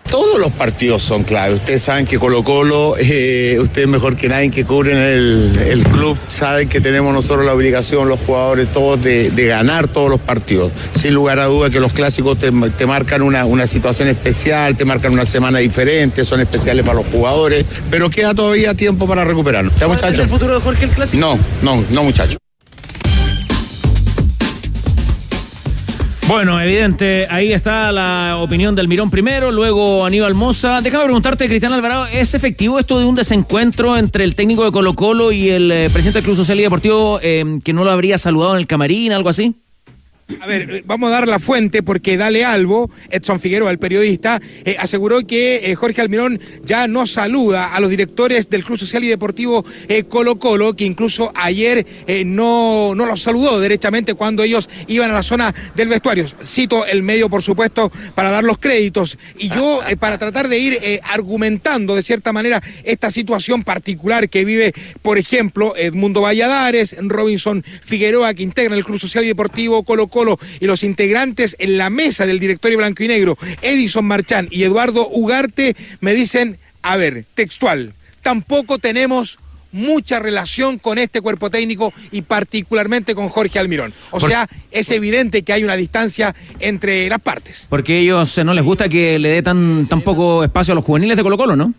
Todos los partidos son clave. Ustedes saben que Colo-Colo, ustedes mejor que nadie que cubren el club, saben que tenemos nosotros la obligación, los jugadores todos, de ganar todos los partidos. Sin lugar a duda que los clásicos te marcan una situación especial, te marcan una semana diferente, son especiales para los jugadores, pero queda todavía tiempo para recuperarnos. ¿Ya, muchachos? ¿El futuro de Jorge el clásico? No, muchachos. Bueno, evidente, ahí está la opinión del Mirón primero, luego Aníbal Mosa. Déjame preguntarte, Cristian Alvarado, ¿es efectivo esto de un desencuentro entre el técnico de Colo-Colo y el presidente del Club Social y Deportivo, que no lo habría saludado en el camarín, algo así? A ver, vamos a dar la fuente porque Dale Albo, Edson Figueroa, el periodista, aseguró que Jorge Almirón ya no saluda a los directores del Club Social y Deportivo Colo-Colo, que incluso ayer no los saludó derechamente cuando ellos iban a la zona del vestuario. Cito el medio, por supuesto, para dar los créditos. Y yo, para tratar de ir argumentando de cierta manera esta situación particular que vive, por ejemplo, Edmundo Valladares, Robinson Figueroa, que integra el Club Social y Deportivo Colo-Colo, Colo-Colo y los integrantes en la mesa del directorio blanco y negro, Edison Marchán y Eduardo Ugarte, me dicen, a ver, textual, tampoco tenemos mucha relación con este cuerpo técnico y particularmente con Jorge Almirón. O sea, es evidente que hay una distancia entre las partes. Porque a ellos no les gusta que le dé tan poco espacio a los juveniles de Colo-Colo, ¿no?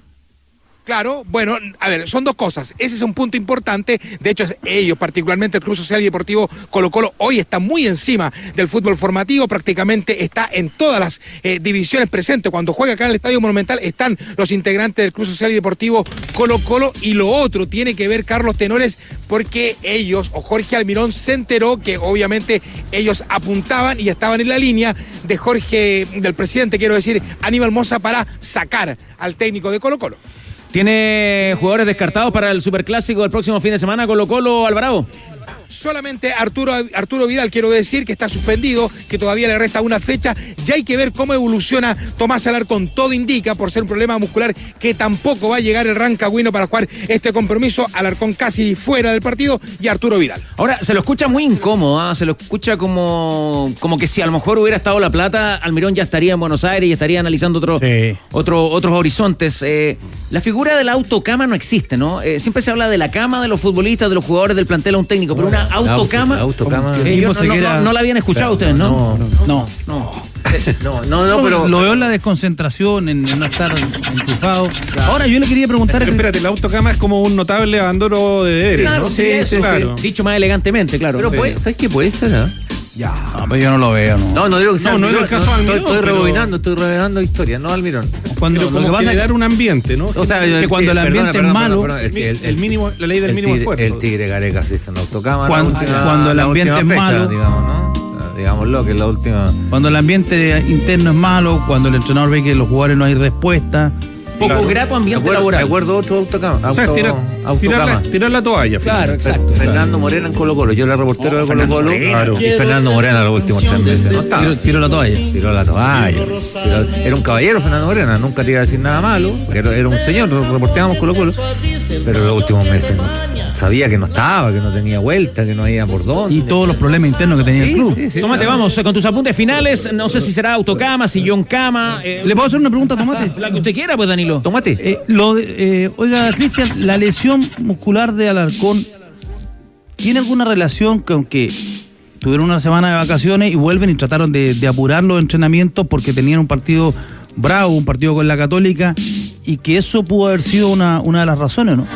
Claro, bueno, a ver, son dos cosas. Ese es un punto importante. De hecho, ellos, particularmente el Club Social y Deportivo Colo-Colo, hoy está muy encima del fútbol formativo. Prácticamente está en todas las divisiones presentes. Cuando juega acá en el Estadio Monumental están los integrantes del Club Social y Deportivo Colo-Colo. Y lo otro tiene que ver, Carlos Tenores, porque ellos, o Jorge Almirón, se enteró que obviamente ellos apuntaban y estaban en la línea del presidente, quiero decir, Aníbal Mosa, para sacar al técnico de Colo-Colo. ¿Tiene jugadores descartados para el Superclásico del próximo fin de semana Colo-Colo, Alvarado? Solamente Arturo Vidal, quiero decir, que está suspendido, que todavía le resta una fecha. Ya hay que ver cómo evoluciona Tomás Alarcón. Todo indica, por ser un problema muscular, que tampoco va a llegar el rancagüino para jugar este compromiso. Alarcón casi fuera del partido y Arturo Vidal. Ahora, se lo escucha muy incómodo, se lo escucha como que si a lo mejor hubiera estado La Plata, Almirón ya estaría en Buenos Aires y estaría analizando otros horizontes. La figura de la autocama no existe, ¿no? Siempre se habla de la cama de los futbolistas, de los jugadores del plantel a un técnico, pero una autocama. No la habían escuchado ustedes, ¿no? No, pero lo veo en la desconcentración, en no estar enchufado. Claro. Ahora yo le quería preguntar. Pero espérate, la autocama es como un notable abandono de deberes, claro, ¿no? Sí, claro. Dicho más elegantemente, claro. Pero ¿sabes qué puede ser, Ya. No, pero yo no lo veo, ¿no? No digo que sea. No es el caso de Almirón. Estoy rebobinando historias, no Almirón. Cuando lo que pasa es dar un ambiente, ¿no? O sea, que cuando el ambiente es malo. La ley del mínimo esfuerzo. El Tigre Gareca se hizo en autocama. Cuando el ambiente es malo. Digamos, ¿no? Digámoslo, que es la última. Cuando el ambiente interno es malo, cuando el entrenador ve que los jugadores no hay respuesta. Poco grato ambiente laboral. Recuerdo otro autocama. O sea, tirar la toalla. Claro, exacto. Fernando Morena en Colo-Colo. Yo era reportero de Colo-Colo. Y Fernando Morena los últimos 3 meses. No estaba. Tiró la toalla. Era un caballero Fernando Morena. Nunca te iba a decir nada malo. Porque era un señor. Reporteábamos Colo-Colo. Pero los últimos meses sabía que no estaba, que no tenía vuelta, que no había por dónde. Y todos los problemas internos que tenía el club. Tomate, vamos con tus apuntes finales. No sé si será autocama, sillón cama. ¿Le puedo hacer una pregunta a Tomate? La que usted quiera, pues, Danilo. Tomate. Oiga, Cristian, la lesión muscular de Alarcón, ¿tiene alguna relación con que tuvieron una semana de vacaciones y vuelven y trataron de apurar los entrenamientos porque tenían un partido bravo, un partido con la Católica, y que eso pudo haber sido una de las razones, ¿no?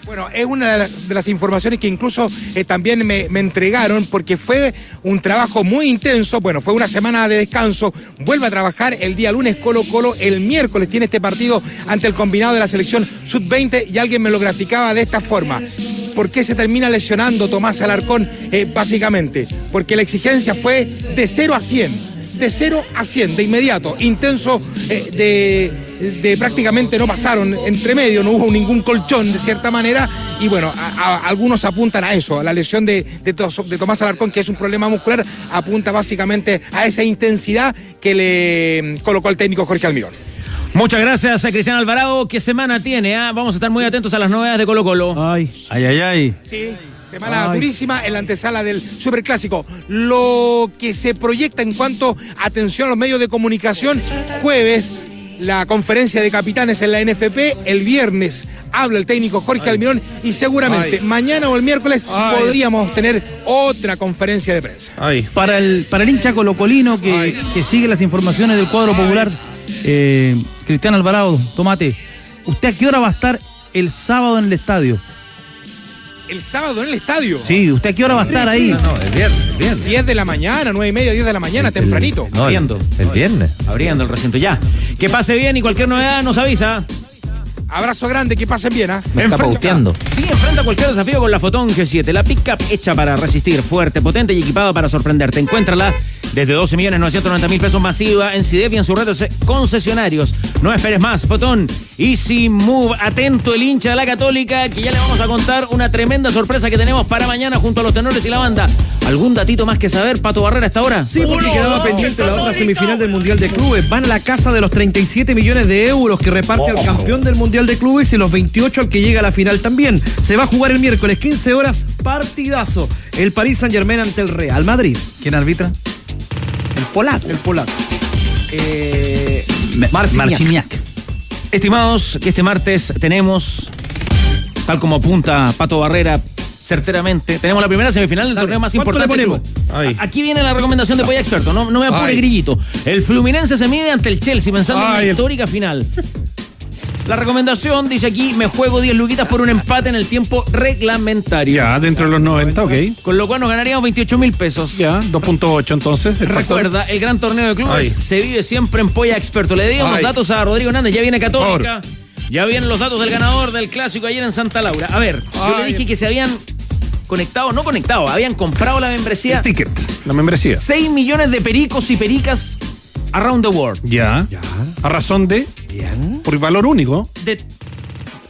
Bueno, es una de las informaciones que incluso también me entregaron, porque fue un trabajo muy intenso. Bueno, fue una semana de descanso. Vuelve a trabajar el día lunes Colo-Colo. El miércoles tiene este partido ante el combinado de la selección sub-20 y alguien me lo graficaba de esta forma. ¿Por qué se termina lesionando Tomás Alarcón? Básicamente, porque la exigencia fue de 0 a 100. De 0 a 100, de inmediato. Intenso, de prácticamente no pasaron entre medio, no hubo ningún colchón de cierta manera, y bueno, algunos apuntan a eso, a la lesión de Tomás Alarcón, que es un problema muscular, apunta básicamente a esa intensidad que le colocó el técnico Jorge Almirón. Muchas gracias a Cristian Alvarado. ¿Qué semana tiene? Vamos a estar muy atentos a las novedades de Colo-Colo. Ay. Sí. Semana durísima en la antesala del Superclásico. Lo que se proyecta en cuanto a atención a los medios de comunicación, jueves, la conferencia de capitanes en la NFP, el viernes habla el técnico Jorge Almirón y seguramente mañana o el miércoles podríamos tener otra conferencia de prensa. Para el hincha colocolino que sigue las informaciones del cuadro popular, Cristian Alvarado, Tomate, ¿usted a qué hora va a estar el sábado en el estadio? ¿El sábado en el estadio? Sí, ¿usted a qué hora va a estar ahí? No, el viernes. 10 de la mañana, 9:30, 10 de la mañana, tempranito. Abriendo. El viernes. Abriendo el recinto ya. Que pase bien y cualquier novedad nos avisa. Abrazo grande, que pasen bien, Me está pauteando. Sí, enfrenta cualquier desafío con la Fotón G7, la pick-up hecha para resistir, fuerte, potente y equipada para sorprenderte. Encuéntrala desde 12.990.000 pesos masiva en CIDEP y en sus redes concesionarios. No esperes más, Fotón. Easy Move, atento el hincha de la Católica, que ya le vamos a contar una tremenda sorpresa que tenemos para mañana junto a los tenores y la banda. ¿Algún datito más que saber, Pato Barrera, hasta ahora? Sí, porque quedaba pendiente la otra semifinal del Mundial de Clubes. Van a la casa de los 37 millones de euros que reparte al campeón del Mundial de Clubes y los 28 al que llega a la final también. Se va a jugar el miércoles, 15 horas, partidazo. El Paris Saint-Germain ante el Real Madrid. ¿Quién arbitra? El polaco. Marciniak. Estimados, que este martes tenemos, tal como apunta Pato Barrera certeramente, tenemos la primera semifinal del torneo más importante. Le ponemos? Aquí viene la recomendación de Polla Experto, no me apure, grillito. El Fluminense se mide ante el Chelsea pensando en la histórica final. La recomendación dice aquí, me juego 10 luquitas por un empate en el tiempo reglamentario. Ya, dentro de los 90, ok. Con lo cual nos ganaríamos 28.000 pesos. Ya, 2.8 entonces. Recuerda, el gran torneo de clubes se vive siempre en Polla Experto. Le digo los datos a Rodrigo Hernández, ya viene Católica, ya vienen los datos del ganador del clásico ayer en Santa Laura. A ver, yo le dije que se habían habían comprado la membresía. El ticket, la membresía. 6 millones de pericos y pericas around the world. Ya. ¿A razón de? Bien. Por valor único. De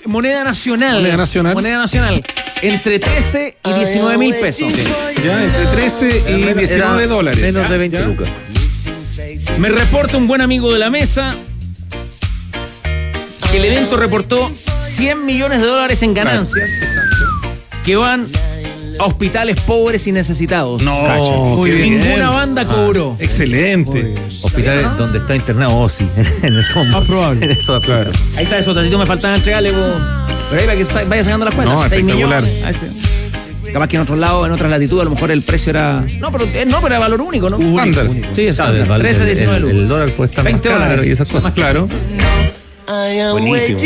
moneda nacional. Moneda nacional. Entre 13 y 19.000 pesos. Ya, entre 13 y 19 dólares. Menos de 20 lucas. Me reporta un buen amigo de la mesa que el evento reportó 100 millones de dólares en ganancias que van a hospitales pobres y necesitados. No, ninguna banda cobró. Excelente. Hospitales donde está internado Ozzy. Más probable. Claro. Ahí está eso, tatito, me faltaba entregarle. Pero ahí para que vaya sacando las cuentas. No, 6 espectacular. millones. Capaz que en otros lados, en otras latitudes, a lo mejor el precio era. No, pero era valor único, ¿no? Estándar. Sí, estándar. 13, 19 lucas. El dólar puede estar 20 más caro dólares. y esas cosas. Más claro. Buenísimo.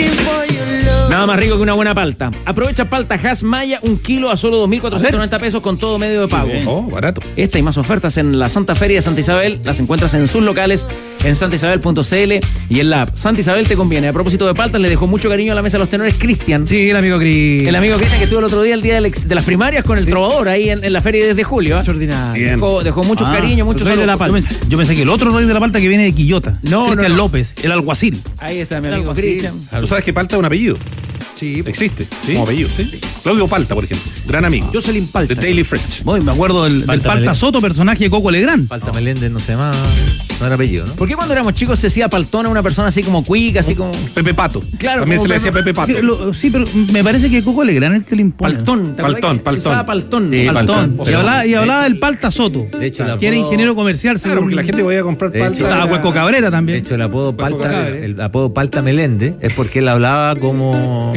Nada más rico que una buena palta. Aprovecha palta Hass Maya, 1 kilo a solo 2.490 pesos con todo medio de pago. Oh, barato. Esta y más ofertas en la Santa Feria de Santa Isabel las encuentras en sus locales en santaisabel.cl y en la app. Santa Isabel te conviene. A propósito de paltas, le dejó mucho cariño a la mesa a los tenores Cristian. Sí, el amigo Cristian. El amigo Cristian que estuvo el otro día, el día de las primarias con el trovador ahí en la feria desde julio. Extraordinario. Dejó muchos cariños, muchos saludos. De la palta. Yo pensé que el otro rey de la palta que viene de Quillota. Cristian López, el alguacil. Ahí está mi amigo Cristian. ¿Tú sabes que Palta es un apellido? Sí. Existe. Como apellido, sí. Claudio Palta, por ejemplo. Gran amigo. Jocelyn Palta. The Daily French. Me acuerdo del Palta Soto, personaje de Coco Legrand. Palta Meléndez no se llama. No era apellido, ¿no? ¿Por qué cuando éramos chicos se decía paltón a una persona así como cuica, así como. Pepe Pato. Claro. También se le decía Pepe Pato. Sí, pero me parece que Coco Legrand es el que le impone. Paltón. Paltón. Sí, Paltón. Y hablaba del Palta Soto. De hecho, que era ingeniero comercial. Claro, porque la gente vaya a comprar palta. Estaba Hueco Cabrera también. De hecho, el apodo Palta Meléndez es porque él hablaba como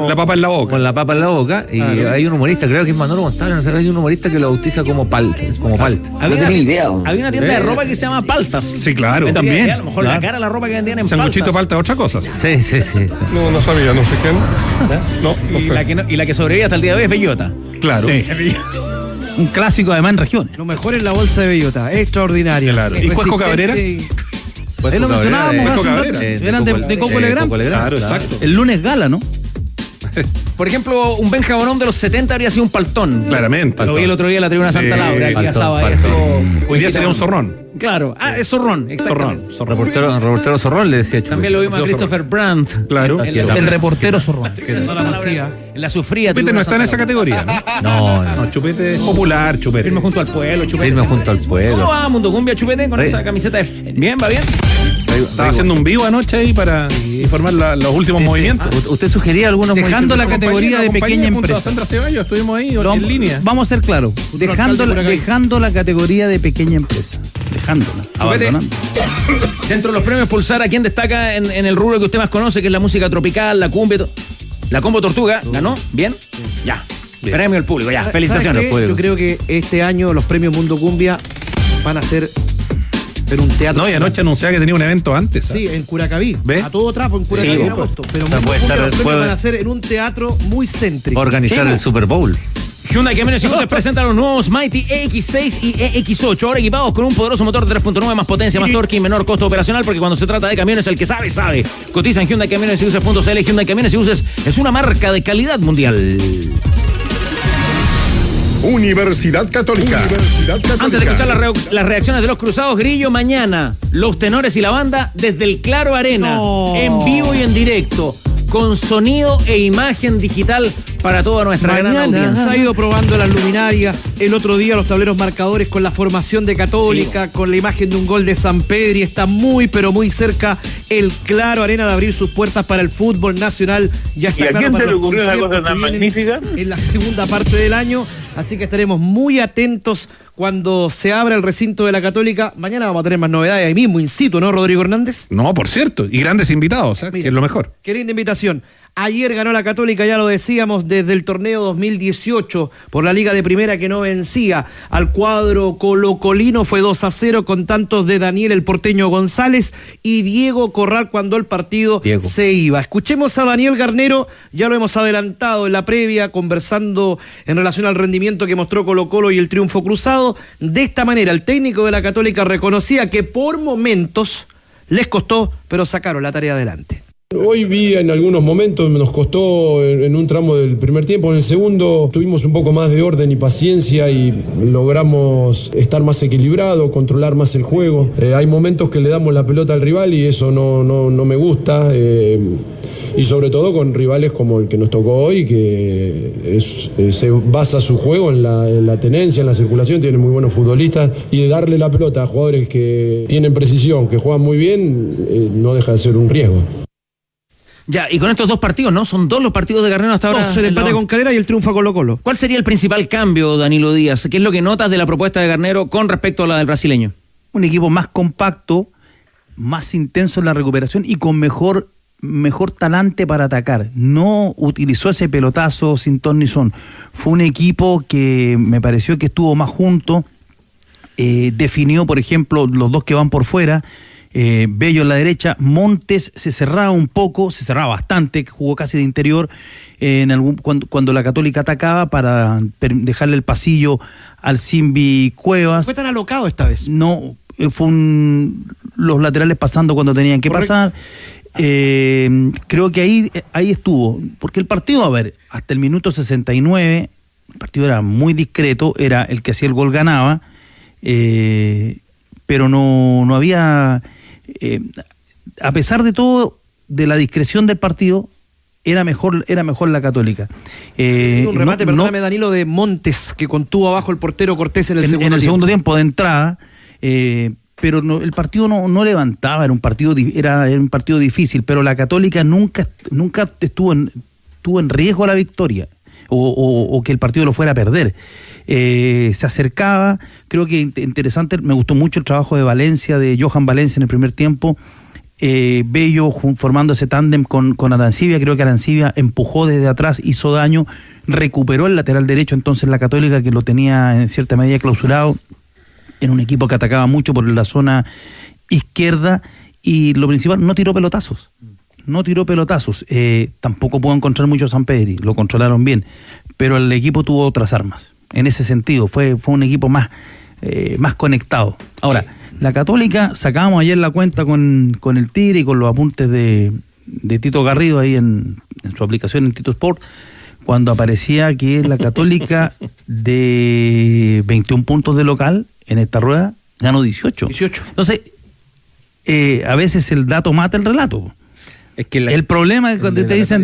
la papa en la boca. Con la papa en la boca. Y hay un humorista, creo que es Manolo González, no sé, hay un humorista que lo bautiza como Palta. No tenía idea. Había una tienda de ropa que se llama Paltas. Sí, claro. También. A lo mejor la cara de la ropa que vendían en Sanguchito Paltas. Palta, otra cosa. Sí. No sabía, no sé quién. No sé. Y la que sobrevive hasta el día de hoy es Bellota. Claro. Sí. Un clásico además en regiones. Lo mejor es la bolsa de Bellota. Extraordinario. Claro. ¿Y Cuesco Cabrera? Ahí lo mencionábamos. Eran de Coco Legrand. Claro, exacto. El lunes gala, ¿no? Por ejemplo, un Ben Jabonón de los 70 habría sido un paltón. Claramente. Lo vi el otro día en la tribuna Santa Laura. Hoy día sería un zorrón. Claro. Es zorrón. Zorrón. Reportero Zorrón le decía Chupete. También lo vimos a Christopher Brandt. Claro. El reportero zorrón. En la sufría. Chupete no está en esa categoría, ¿no? No, Chupete es popular, Chupete. Firme junto al pueblo, Chupete. Firme junto al pueblo. ¿Cómo va Mundo Cumbia, Chupete, con esa camiseta de... Bien, va bien. Estaba haciendo un vivo anoche ahí para informar los últimos movimientos. ¿Usted sugería algunos dejando la categoría de pequeña empresa? Sandra Ceballos, estuvimos ahí en línea. Vamos a ser claros. Dejando la categoría de pequeña empresa. Dejándola. Abandonando. Dentro de los premios Pulsar, ¿a quién destaca en el rubro que usted más conoce, que es la música tropical, la cumbia? La Combo Tortuga, ¿ganó? ¿Bien? Ya. Bien. Premio al público, ya. Felicitaciones. Yo creo que este año los premios Mundo Cumbia van a ser en un teatro. No, y anoche anunciaba que tenía un evento antes. Sí, en Curacaví. ¿Ves? A todo trapo en Curacaví en agosto. Pero Mundo Cumbia los premios van a ser en un teatro muy céntrico. Organizar el Super Bowl. Hyundai Camiones y Buses presenta los nuevos Mighty EX6 y EX8, ahora equipados con un poderoso motor de 3.9, más potencia, más torque y menor costo operacional, porque cuando se trata de camiones, el que sabe, sabe. Cotiza en Hyundai Camiones y Buses.cl. Hyundai Camiones y Buses es una marca de calidad mundial. Universidad Católica. Antes de escuchar las reacciones de los cruzados, Grillo, mañana los tenores y la banda desde el Claro Arena, en vivo y en directo, con sonido e imagen digital para toda nuestra gran audiencia. Se ha ido probando las luminarias, el otro día los tableros marcadores con la formación de Católica, con la imagen de un gol de Sampedri. Está muy, pero muy cerca el Claro Arena de abrir sus puertas para el fútbol nacional. Ya está. ¿Y a claro quién para se le los ocurrió una conciertos cosa tan que vienen magnífica? en la segunda parte del año, así que estaremos muy atentos cuando se abra el recinto de la Católica. Mañana vamos a tener más novedades ahí mismo, in situ, ¿no, Rodrigo Hernández? No, por cierto, y grandes invitados, que es lo mejor. Qué linda invitación. Ayer ganó la Católica, ya lo decíamos, desde el torneo 2018 por la Liga de Primera, que no vencía al cuadro colocolino. Fue 2-0 con tantos de Daniel el Porteño González y Diego Corral cuando el partido se iba. Escuchemos a Daniel Garnero, ya lo hemos adelantado en la previa, conversando en relación al rendimiento que mostró Colo-Colo y el triunfo cruzado. De esta manera, el técnico de la Católica reconocía que por momentos les costó, pero sacaron la tarea adelante. Hoy vi en algunos momentos, nos costó en un tramo del primer tiempo, en el segundo tuvimos un poco más de orden y paciencia y logramos estar más equilibrado, controlar más el juego. Hay momentos que le damos la pelota al rival y eso no me gusta, y sobre todo con rivales como el que nos tocó hoy, que se basa su juego en la tenencia, en la circulación, tiene muy buenos futbolistas, y de darle la pelota a jugadores que tienen precisión, que juegan muy bien, no deja de ser un riesgo. Ya, y con estos dos partidos, ¿no? Son dos los partidos de Garnero hasta ahora. El empate con Calera y el triunfo a Colo-Colo. ¿Cuál sería el principal cambio, Danilo Díaz? ¿Qué es lo que notas de la propuesta de Garnero con respecto a la del brasileño? Un equipo más compacto, más intenso en la recuperación y con mejor talante para atacar. No utilizó ese pelotazo sin ton ni son. Fue un equipo que me pareció que estuvo más junto, definió, por ejemplo, los dos que van por fuera. Bello en la derecha, Montes se cerraba un poco, se cerraba bastante, jugó casi de interior cuando la Católica atacaba para dejarle el pasillo al Simbi Cuevas. ¿Fue tan alocado esta vez? No, los laterales pasando cuando tenían que pasar. Creo que ahí estuvo, porque el partido, a ver, hasta el minuto 69, el partido era muy discreto, era el que hacía el gol ganaba, pero no había... a pesar de todo, de la discreción del partido, era mejor la Católica. Un remate, perdóname, Danilo, de Montes, que contuvo abajo el portero Cortés en el segundo tiempo de entrada, pero el partido no levantaba, era un partido difícil, pero la Católica nunca estuvo en riesgo a la victoria, o que el partido lo fuera a perder. Se acercaba, creo que interesante, me gustó mucho el trabajo de Valencia, de Johan Valencia en el primer tiempo, Bello formando ese tándem con Arancibia. Creo que Arancibia empujó desde atrás, hizo daño, recuperó el lateral derecho, entonces la Católica, que lo tenía en cierta medida clausurado, en un equipo que atacaba mucho por la zona izquierda, y lo principal, no tiró pelotazos. Tampoco pudo encontrar mucho Sampedri, lo controlaron bien, pero el equipo tuvo otras armas. En ese sentido, fue un equipo más conectado. Ahora, la Católica, sacábamos ayer la cuenta con el Tigre y con los apuntes de Tito Garrido ahí en su aplicación en Tito Sport, cuando aparecía que la Católica de 21 puntos de local en esta rueda ganó 18. Entonces, a veces el dato mata el relato. Es que el problema es cuando te dicen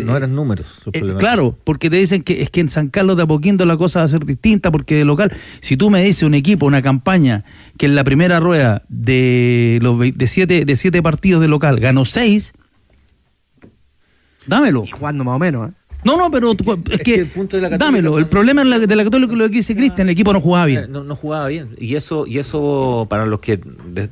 no eran números. Claro, porque te dicen que es que en San Carlos de Apoquindo la cosa va a ser distinta, porque de local, si tú me dices un equipo, una campaña que en la primera rueda de 7 partidos de local ganó 6, dámelo. Y jugando más o menos, No, pero es que dámelo. El problema de la Católica es lo que dice Cristian, el equipo no jugaba bien. No jugaba bien. Y eso para los que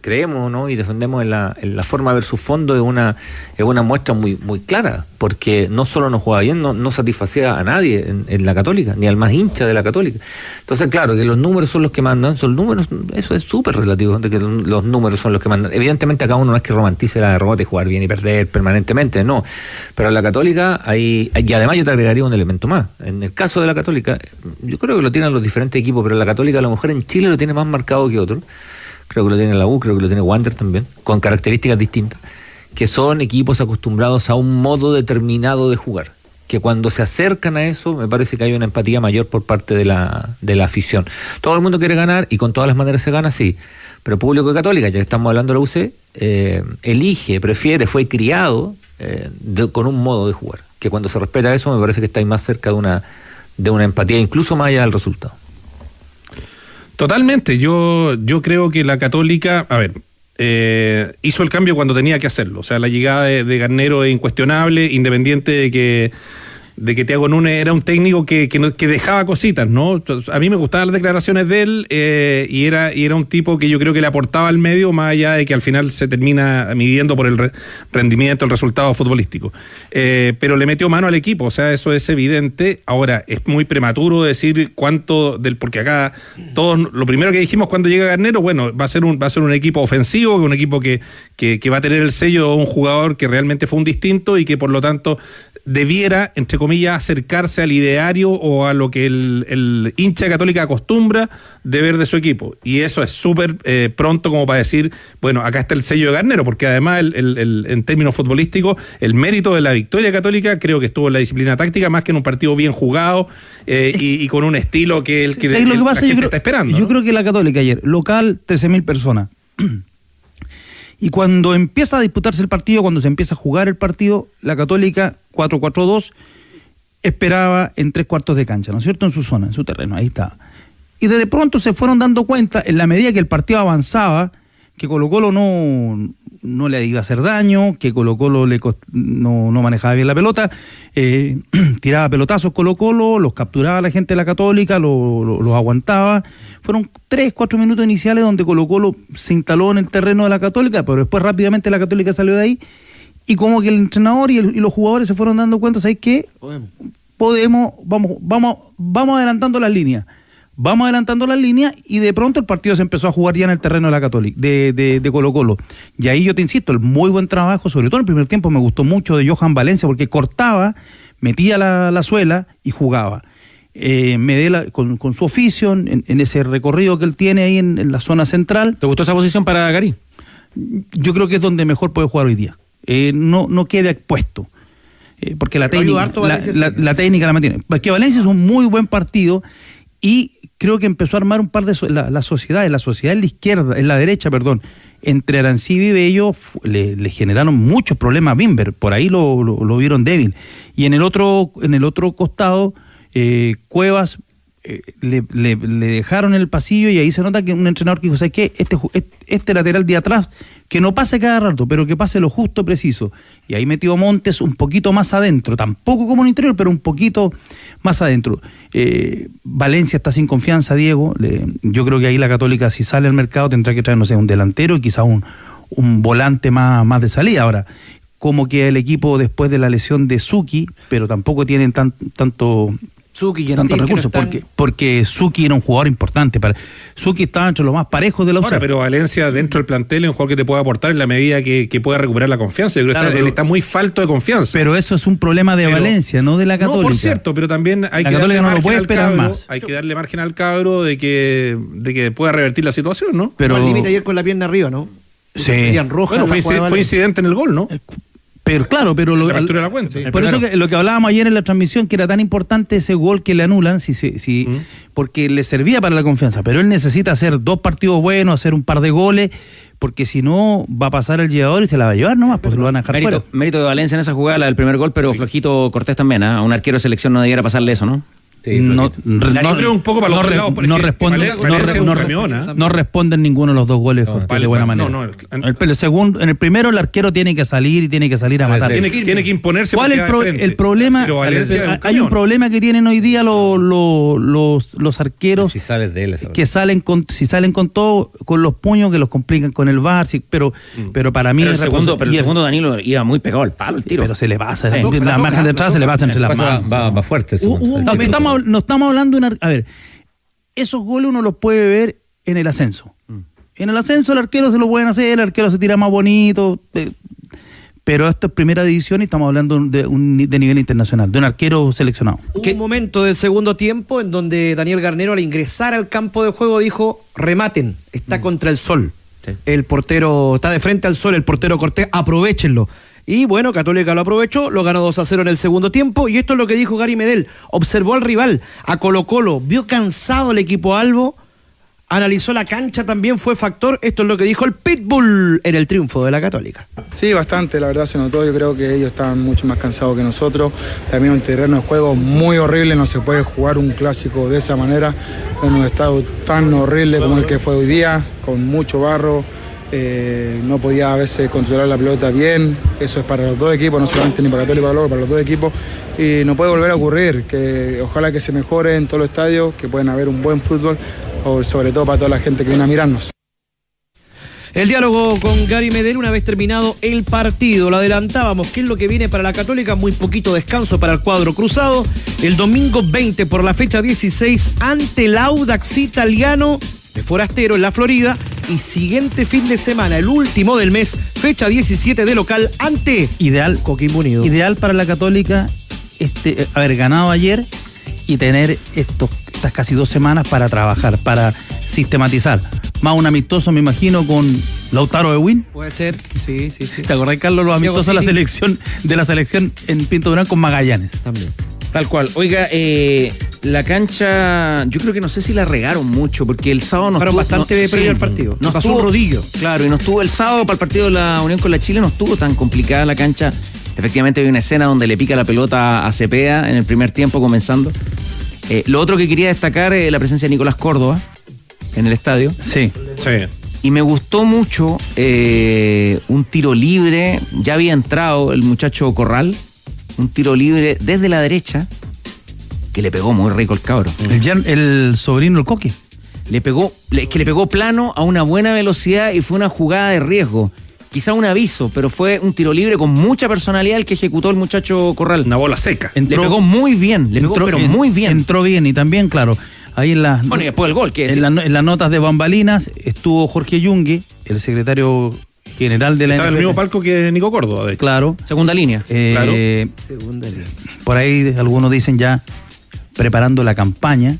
creemos, ¿no?, y defendemos en la forma versus fondo, es una muestra muy, muy clara, porque no solo no jugaba bien, no satisfacía a nadie en la Católica, ni al más hincha de la Católica. Entonces, claro, que los números son los que mandan, son números, eso es súper relativo, de que los números son los que mandan. Evidentemente acá uno no es que romantice la derrota y jugar bien y perder permanentemente, no. Pero en la Católica y además yo te agregaría un elemento más. En el caso de la Católica, yo creo que lo tienen los diferentes equipos, pero la Católica a lo mejor en Chile lo tiene más marcado que otros. Creo que lo tiene la U, creo que lo tiene Wander también, con características distintas, que son equipos acostumbrados a un modo determinado de jugar, que cuando se acercan a eso, me parece que hay una empatía mayor por parte de la afición. Todo el mundo quiere ganar y con todas las maneras se gana, sí. Pero público de Católica, ya que estamos hablando de la UC, elige, prefiere, fue criado con un modo de jugar. Que cuando se respeta eso, me parece que está ahí más cerca de una empatía, incluso más allá del resultado. Totalmente. Yo creo que la Católica, hizo el cambio cuando tenía que hacerlo. O sea, la llegada de Garnero es incuestionable, independiente de que Thiago Núñez era un técnico que dejaba cositas, ¿no? A mí me gustaban las declaraciones de él y era un tipo que yo creo que le aportaba al medio, más allá de que al final se termina midiendo por el rendimiento, el resultado futbolístico. Pero le metió mano al equipo, o sea, eso es evidente. Ahora, es muy prematuro decir cuánto porque acá todos, lo primero que dijimos cuando llega Garnero, bueno, va a ser un equipo ofensivo, un equipo que va a tener el sello de un jugador que realmente fue un distinto y que por lo tanto debiera, entre comillas, acercarse al ideario o a lo que el hincha Católica acostumbra de ver de su equipo. Y eso es súper pronto como para decir, bueno, acá está el sello de Garnero, porque además en términos futbolísticos, el mérito de la victoria Católica creo que estuvo en la disciplina táctica, más que en un partido bien jugado y con un estilo que la gente está esperando, ¿no? Yo creo que la Católica ayer, local, 13.000 personas. Y cuando empieza a disputarse el partido, cuando se empieza a jugar el partido, la Católica 4-4-2 esperaba en 3/4 de cancha, ¿no es cierto? En su zona, en su terreno, ahí está. Y de pronto se fueron dando cuenta, en la medida que el partido avanzaba, que Colo-Colo no le iba a hacer daño, que Colo-Colo no manejaba bien la pelota, tiraba pelotazos Colo-Colo, los capturaba la gente de la Católica, los aguantaba. Fueron 3-4 minutos iniciales donde Colo-Colo se instaló en el terreno de la Católica, pero después rápidamente la Católica salió de ahí, y como que el entrenador y los jugadores se fueron dando cuenta, ¿sabes qué? Vamos adelantando las líneas. Vamos adelantando las líneas y de pronto el partido se empezó a jugar ya en el terreno de la Católica, de Colo-Colo. Y ahí yo te insisto, el muy buen trabajo, sobre todo en el primer tiempo me gustó mucho de Johan Valencia, porque cortaba, metía la suela y jugaba. Con su oficio, en ese recorrido que él tiene ahí en la zona central. ¿Te gustó esa posición para Garí? Yo creo que es donde mejor puede jugar hoy día. No queda expuesto. Porque la técnica la mantiene. Porque Valencia es un muy buen partido y creo que empezó a armar un par de la sociedad en la izquierda, en la derecha, perdón, entre Arancibia y Bello le generaron muchos problemas a Bimber, por ahí lo vieron débil. Y en el otro costado, Cuevas le dejaron el pasillo y ahí se nota que un entrenador que dijo, ¿sabes qué? Este lateral de atrás, que no pase cada rato, pero que pase lo justo, preciso. Y ahí metió a Montes un poquito más adentro, tampoco como en interior, pero un poquito más adentro. Valencia está sin confianza, Diego. Yo creo que ahí la Católica, si sale al mercado, tendrá que traer, no sé, un delantero y quizás un volante más de salida. Ahora, como que el equipo después de la lesión de Zucchi, pero tampoco tienen tantos recursos, porque Zucchi era un jugador importante. Zucchi estaba entre los más parejos de la UCE. Ahora, pero Valencia dentro del plantel es un jugador que te puede aportar en la medida que pueda recuperar la confianza. Yo creo que él está muy falto de confianza. Pero eso es un problema de Valencia, no de la Católica. No, por cierto, pero también hay que darle margen al cabro. Hay que darle margen al cabro de que pueda revertir la situación, ¿no? Pero el límite ayer con la pierna arriba, ¿no? Sí. Bueno, fue incidente en el gol, ¿no? Pero claro, por eso que lo que hablábamos ayer en la transmisión, que era tan importante ese gol que le anulan, porque le servía para la confianza, pero él necesita hacer 2 partidos buenos, hacer un par de goles, porque si no va a pasar el llevador y se la va a llevar nomás, pues lo van a dejar fuera. Mérito de Valencia en esa jugada, la del primer gol, pero flojito Cortés también, a un arquero de selección no debiera pasarle eso, ¿no? Sí, no responden ninguno de los 2 goles de buena manera. En el primero el arquero tiene que salir a matar. Tiene que imponerse. ¿Cuál es el problema? Hay un problema que tienen hoy día los arqueros, que salen con todo, con los puños, que los complican con el VAR, pero para mí el segundo Danilo iba muy pegado al palo el tiro. Pero se le pasa, la margen de entrada se le pasa entre las manos. Va fuerte. No estamos hablando de a ver, esos goles uno los puede ver en el ascenso. En el ascenso el arquero se lo pueden hacer, el arquero se tira más bonito, pero esto es primera división y estamos hablando de nivel internacional, de un arquero seleccionado. Hubo un momento del segundo tiempo en donde Daniel Garnero, al ingresar al campo de juego, dijo: rematen, está contra el sol. Sí. El portero está de frente al sol, el portero Cortés, aprovéchenlo. Y bueno, Católica lo aprovechó, lo ganó 2-0 en el segundo tiempo. Y esto es lo que dijo Gary Medel. Observó al rival, a Colo-Colo, vio cansado el equipo albo, analizó la cancha, también fue factor. Esto es lo que dijo el Pitbull en el triunfo de la Católica. Sí, bastante, la verdad se notó. Yo creo que ellos estaban mucho más cansados que nosotros. También un terreno de juego muy horrible, no se puede jugar un clásico de esa manera, en un estado tan horrible como el que fue hoy día, con mucho barro. No podía a veces controlar la pelota bien. Eso es para los dos equipos, no solamente ni para Católica, para los dos equipos. Y no puede volver a ocurrir, que ojalá que se mejore en todos los estadios, que puedan haber un buen fútbol, sobre todo para toda la gente que viene a mirarnos. El diálogo con Gary Medel una vez terminado el partido. Lo adelantábamos. ¿Qué es lo que viene para la Católica? Muy poquito descanso para el cuadro cruzado. El domingo 20 por la fecha 16 ante el Audax Italiano de Forastero en la Florida. Y siguiente fin de semana, el último del mes, fecha 17 de local ante Coquimbo Unido. Ideal para la Católica haber ganado ayer y tener estas casi 2 semanas para trabajar, para sistematizar. Más un amistoso, me imagino, con Lautaro Ewin. Puede ser, sí. ¿Te acordás, Carlos, los amistosos de la selección en Pinto Durán con Magallanes? También. Tal cual. Oiga, la cancha, yo creo que no sé si la regaron mucho, porque el sábado no estuvo bastante previo al partido. No pasó estuvo, un rodillo. Claro, y no estuvo el sábado para el partido de la Unión con la Chile, no estuvo tan complicada la cancha. Efectivamente hay una escena donde le pica la pelota a Cepeda en el primer tiempo comenzando. Lo otro que quería destacar es la presencia de Nicolás Córdoba en el estadio. Sí. Y me gustó mucho un tiro libre, ya había entrado el muchacho Corral, un tiro libre desde la derecha, que le pegó muy rico el cabro. El sobrino, el Coqui. Le pegó plano a una buena velocidad y fue una jugada de riesgo. Quizá un aviso, pero fue un tiro libre con mucha personalidad el que ejecutó el muchacho Corral. Una bola seca. Le pegó muy bien, muy bien. Entró bien y también, claro, ahí en las... Bueno, y después el gol, ¿qué es? En las notas de bambalinas estuvo Jorge Yungue, el secretario general de la Estaba en el mismo palco que Nico Córdoba, de hecho. Claro. Segunda línea. Claro. Segunda línea. Por ahí algunos dicen ya preparando la campaña,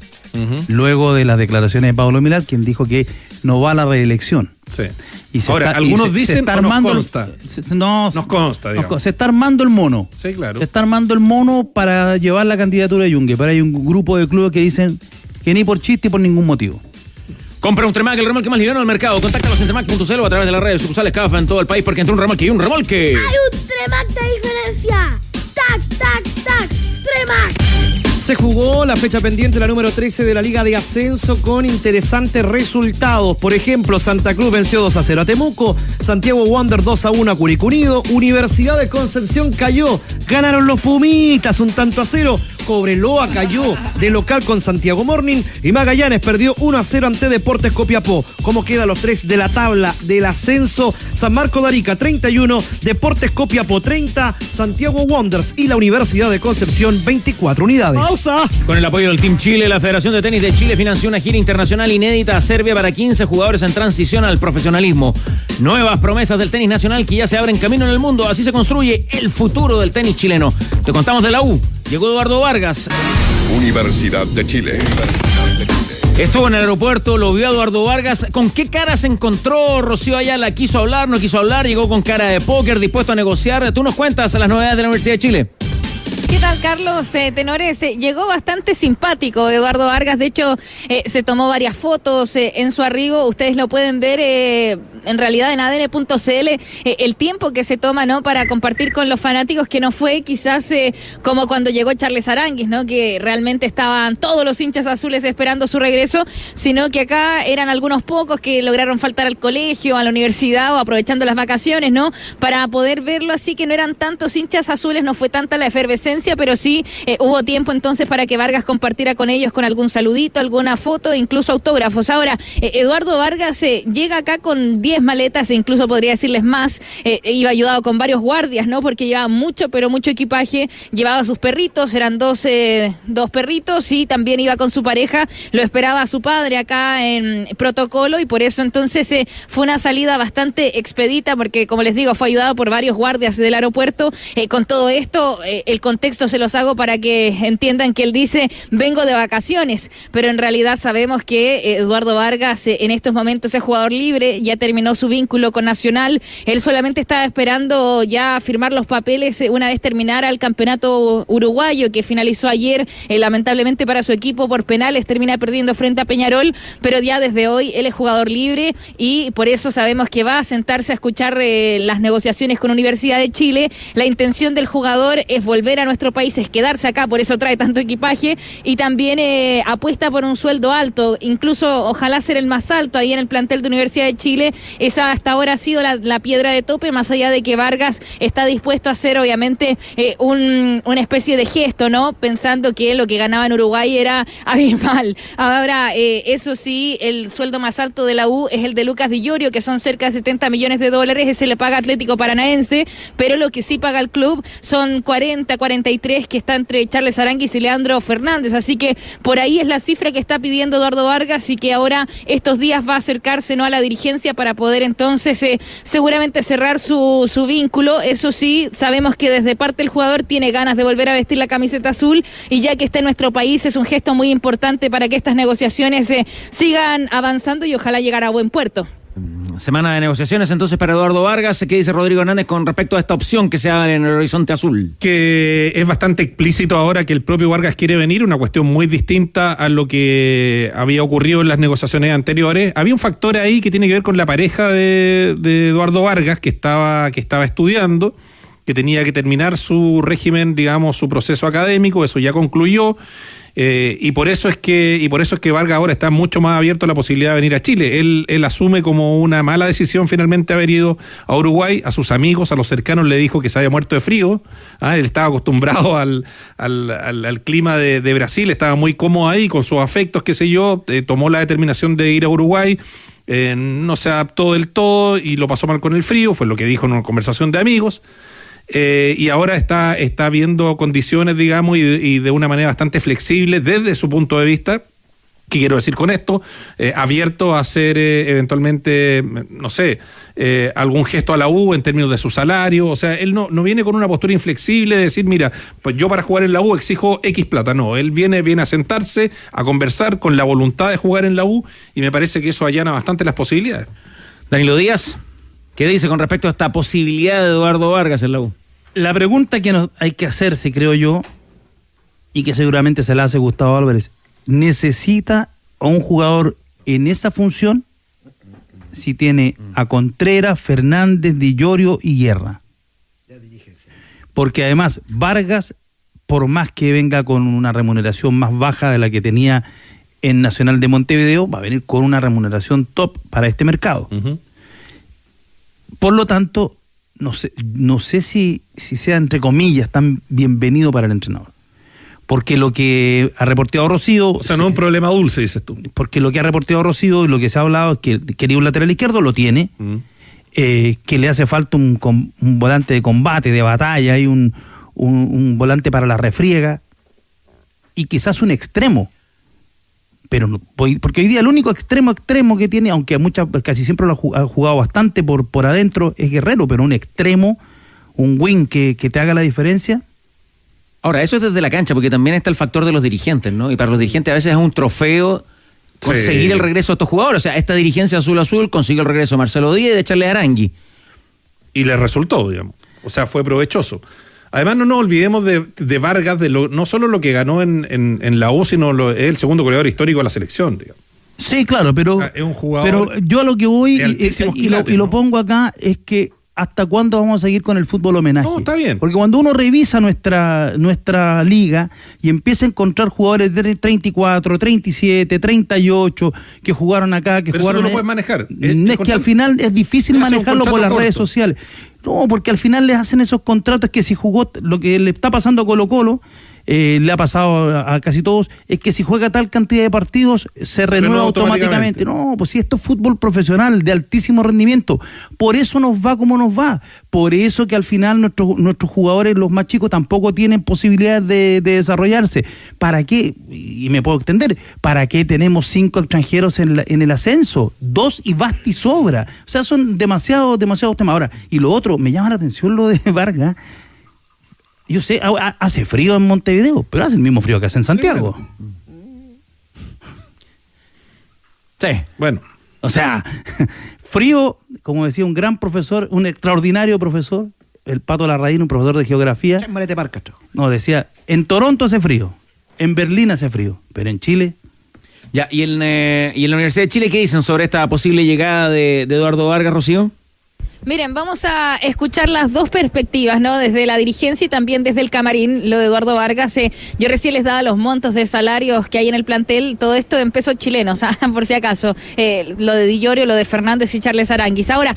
luego de las declaraciones de Pablo Milad, quien dijo que no va a la reelección. Sí. Ahora, algunos dicen o nos consta. Nos consta, digamos. Se está armando el mono. Sí, claro. Se está armando el mono para llevar la candidatura de Yungue. Pero hay un grupo de clubes que dicen que ni por chiste ni por ningún motivo. Compra un Tremac, el remolque más liviano del mercado. Contáctalos en Tremac.cl o a través de las redes sucursales CAFA en todo el país, porque entre un remolque y un remolque hay un Tremac de diferencia. ¡Tac, tac, tac! ¡Tremac! Se jugó la fecha pendiente, la número 13 de la Liga de Ascenso, con interesantes resultados. Por ejemplo, Santa Cruz venció 2-0 a Temuco, Santiago Wander 2-1 a Curicó Unido, Universidad de Concepción cayó, ganaron los Pumitas 1-0, Cobreloa cayó de local con Santiago Morning y Magallanes perdió 1-0 ante Deportes Copiapó. ¿Cómo quedan los 3 de la tabla del ascenso? San Marco de Arica 31, Deportes Copiapó 30, Santiago Wanderers y la Universidad de Concepción 24 unidades. Con el apoyo del Team Chile, la Federación de Tenis de Chile financió una gira internacional inédita a Serbia para 15 jugadores en transición al profesionalismo. Nuevas promesas del tenis nacional que ya se abren camino en el mundo. Así se construye el futuro del tenis chileno. Te contamos de la U. Llegó Eduardo Vargas. Universidad de Chile. Estuvo en el aeropuerto, lo vio a Eduardo Vargas. ¿Con qué cara se encontró Rocío Ayala? ¿Quiso hablar, no quiso hablar? Llegó con cara de póker, dispuesto a negociar. Tú nos cuentas las novedades de la Universidad de Chile. ¿Qué tal, Carlos? Tenores, llegó bastante simpático Eduardo Vargas. De hecho, se tomó varias fotos en su arribo. Ustedes lo pueden ver en realidad en adn.cl, el tiempo que se toma, ¿no?, para compartir con los fanáticos, que no fue quizás como cuando llegó Charles Aranguis, ¿no?, que realmente estaban todos los hinchas azules esperando su regreso, sino que acá eran algunos pocos que lograron faltar al colegio, a la universidad o aprovechando las vacaciones, ¿no?, para poder verlo. Así que no eran tantos hinchas azules, no fue tanta la efervescencia, pero sí hubo tiempo entonces para que Vargas compartiera con ellos con algún saludito, alguna foto, incluso autógrafos. Ahora, Eduardo Vargas llega acá con 10 maletas, e incluso podría decirles más. Iba ayudado con varios guardias, ¿no?, porque llevaba mucho, pero mucho equipaje. Llevaba a sus perritos, eran dos perritos, y también iba con su pareja. Lo esperaba a su padre acá en protocolo, y por eso entonces fue una salida bastante expedita, porque, como les digo, fue ayudado por varios guardias del aeropuerto. Con todo esto, el contexto se los hago para que entiendan que él dice: vengo de vacaciones, pero en realidad sabemos que Eduardo Vargas en estos momentos es jugador libre, ya terminó terminó su vínculo con Nacional. Él solamente estaba esperando ya firmar los papeles una vez terminara el campeonato uruguayo, que finalizó ayer, lamentablemente para su equipo por penales, termina perdiendo frente a Peñarol, pero ya desde hoy él es jugador libre y por eso sabemos que va a sentarse a escuchar las negociaciones con Universidad de Chile. La intención del jugador es volver a nuestro país, es quedarse acá, por eso trae tanto equipaje, y también apuesta por un sueldo alto, incluso ojalá ser el más alto ahí en el plantel de Universidad de Chile. Esa hasta ahora ha sido la piedra de tope, más allá de que Vargas está dispuesto a hacer obviamente una especie de gesto, ¿no? Pensando que lo que ganaba en Uruguay era abismal. Ahora, eso sí, el sueldo más alto de la U es el de Lucas Di Llorio, que son cerca de $70 millones, ese le paga Atlético Paranaense, pero lo que sí paga el club son 43 que está entre Charles Aranguis y Leandro Fernández, así que por ahí es la cifra que está pidiendo Eduardo Vargas y que ahora estos días va a acercarse, ¿no?, a la dirigencia para poder entonces seguramente cerrar su vínculo. Eso sí, sabemos que desde parte del jugador tiene ganas de volver a vestir la camiseta azul, y ya que está en nuestro país es un gesto muy importante para que estas negociaciones sigan avanzando y ojalá llegar a buen puerto. Semana de negociaciones entonces para Eduardo Vargas. ¿Qué dice Rodrigo Hernández con respecto a esta opción que se abre en el horizonte azul? Que es bastante explícito ahora que el propio Vargas quiere venir, una cuestión muy distinta a lo que había ocurrido en las negociaciones anteriores. Había un factor ahí que tiene que ver con la pareja de Eduardo Vargas, que estaba estudiando, que tenía que terminar su régimen, digamos, su proceso académico. Eso ya concluyó. Y por eso es que Vargas ahora está mucho más abierto a la posibilidad de venir a Chile. Él asume como una mala decisión finalmente haber ido a Uruguay. A sus amigos, a los cercanos, le dijo que se había muerto de frío. Él estaba acostumbrado al clima de Brasil, estaba muy cómodo ahí con sus afectos, qué sé yo. Tomó la determinación de ir a Uruguay. No se adaptó del todo y lo pasó mal con el frío, fue lo que dijo en una conversación de amigos. Y ahora está viendo condiciones, digamos, y de una manera bastante flexible desde su punto de vista. ¿Qué quiero decir con esto? Abierto a hacer eventualmente, no sé, algún gesto a la U en términos de su salario. O sea, él no viene con una postura inflexible de decir, mira, pues yo para jugar en la U exijo X plata. No, él viene a sentarse, a conversar con la voluntad de jugar en la U, y me parece que eso allana bastante las posibilidades. Danilo Díaz, ¿qué dice con respecto a esta posibilidad de Eduardo Vargas en la U? La pregunta que hay que hacerse, creo yo, y que seguramente se la hace Gustavo Álvarez, ¿necesita a un jugador en esa función si tiene a Contreras, Fernández, Di Llorio y Guerra? Porque además Vargas, por más que venga con una remuneración más baja de la que tenía en Nacional de Montevideo, va a venir con una remuneración top para este mercado. Uh-huh. Por lo tanto, no sé si sea, entre comillas, tan bienvenido para el entrenador. Porque lo que ha reporteado Rocío... O sea, no es un problema dulce, dices tú. Porque lo que ha reporteado Rocío y lo que se ha hablado es que quería un lateral izquierdo, lo tiene. Que le hace falta un volante de combate, de batalla, y un volante para la refriega. Y quizás un extremo. Pero no, porque hoy día el único extremo que tiene, aunque casi siempre lo ha jugado bastante por adentro, es Guerrero, pero un extremo, un wing que te haga la diferencia. Ahora, eso es desde la cancha, porque también está el factor de los dirigentes, ¿no? Y para los dirigentes a veces es un trofeo conseguir el regreso de estos jugadores. O sea, esta dirigencia azul consiguió el regreso de Marcelo Díaz y de Charles Arangui. Y le resultó, digamos. O sea, fue provechoso. Además, no nos olvidemos de Vargas, no solo lo que ganó en la U, sino es el segundo goleador histórico de la selección, digamos. Sí, claro, pero, es un jugador, pero yo a lo que voy y lo pongo acá es que ¿hasta cuándo vamos a seguir con el fútbol homenaje? No, está bien. Porque cuando uno revisa nuestra liga y empieza a encontrar jugadores de 34, 37, 38 que jugaron acá, que pero jugaron... Pero eso no lo puedes manejar. Es que al final es difícil manejarlo por las redes sociales. No, porque al final les hacen esos contratos que si jugó, lo que le está pasando a Colo-Colo, le ha pasado a casi todos, es que si juega tal cantidad de partidos se renueva automáticamente. No, pues si esto es fútbol profesional de altísimo rendimiento, por eso nos va como nos va, por eso que al final nuestros jugadores, los más chicos, tampoco tienen posibilidades de desarrollarse. ¿Para qué? Y me puedo extender, ¿para qué tenemos 5 extranjeros en el ascenso? 2 y basta y sobra. O sea, son demasiados temas. Ahora, y lo otro, me llama la atención lo de Vargas. Yo sé, hace frío en Montevideo, pero hace el mismo frío que hace en Santiago. Sí, bueno. O sea, frío, como decía un gran profesor, un extraordinario profesor, el Pato Larraín, un profesor de geografía. No, decía, en Toronto hace frío, en Berlín hace frío, pero en Chile... Ya, ¿y en la Universidad de Chile qué dicen sobre esta posible llegada de Eduardo Vargas, Rocío? Miren, vamos a escuchar las dos perspectivas, ¿no? Desde la dirigencia y también desde el camarín, lo de Eduardo Vargas. Yo recién les daba los montos de salarios que hay en el plantel, todo esto en pesos chilenos, por si acaso. Lo de Di Llorio, lo de Fernández y Charles Aranguis. Ahora,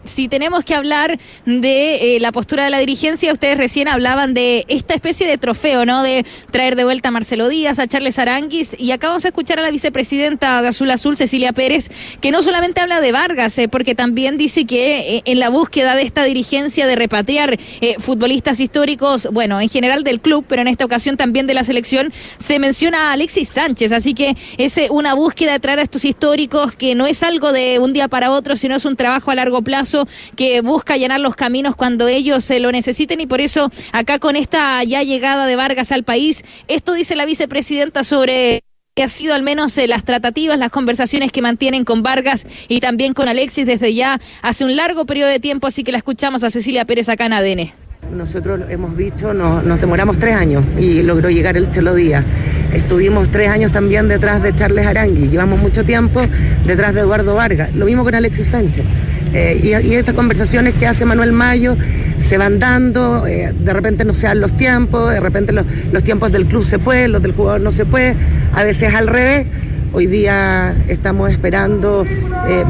si tenemos que hablar de la postura de la dirigencia, ustedes recién hablaban de esta especie de trofeo, ¿no? De traer de vuelta a Marcelo Díaz, a Charles Aranguis, y acá vamos a escuchar a la vicepresidenta de Azul Azul, Cecilia Pérez, que no solamente habla de Vargas, porque también dice que en la búsqueda de esta dirigencia de repatriar futbolistas históricos, bueno, en general del club, pero en esta ocasión también de la selección, se menciona a Alexis Sánchez, así que es una búsqueda de traer a estos históricos que no es algo de un día para otro, sino es un trabajo a largo plazo que busca allanar los caminos cuando ellos se lo necesiten, y por eso acá con esta ya llegada de Vargas al país, esto dice la vicepresidenta sobre... que ha sido al menos las tratativas, las conversaciones que mantienen con Vargas y también con Alexis desde ya hace un largo periodo de tiempo, así que la escuchamos a Cecilia Pérez acá en ADN. Nosotros hemos dicho, nos demoramos 3 años y logró llegar el Chelo Díaz. Estuvimos 3 años también detrás de Charles Aranguis, llevamos mucho tiempo detrás de Eduardo Vargas, lo mismo con Alexis Sánchez. Y estas conversaciones que hace Manuel Mayo se van dando, de repente no se dan los tiempos, de repente los tiempos del club se pueden, los del jugador no se puede, a veces al revés. Hoy día estamos esperando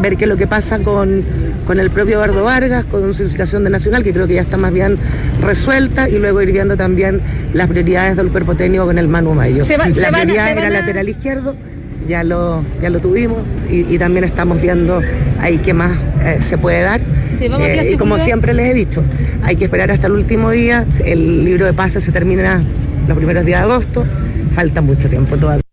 ver qué es lo que pasa con el propio Eduardo Vargas, con su situación de Nacional, que creo que ya está más bien resuelta, y luego ir viendo también las prioridades del cuerpo técnico con el Manu Mayo. La prioridad era lateral izquierdo, ya lo tuvimos, y también estamos viendo ahí qué más se puede dar. Y como siempre les he dicho, hay que esperar hasta el último día. El libro de pases se termina los primeros días de agosto, falta mucho tiempo todavía.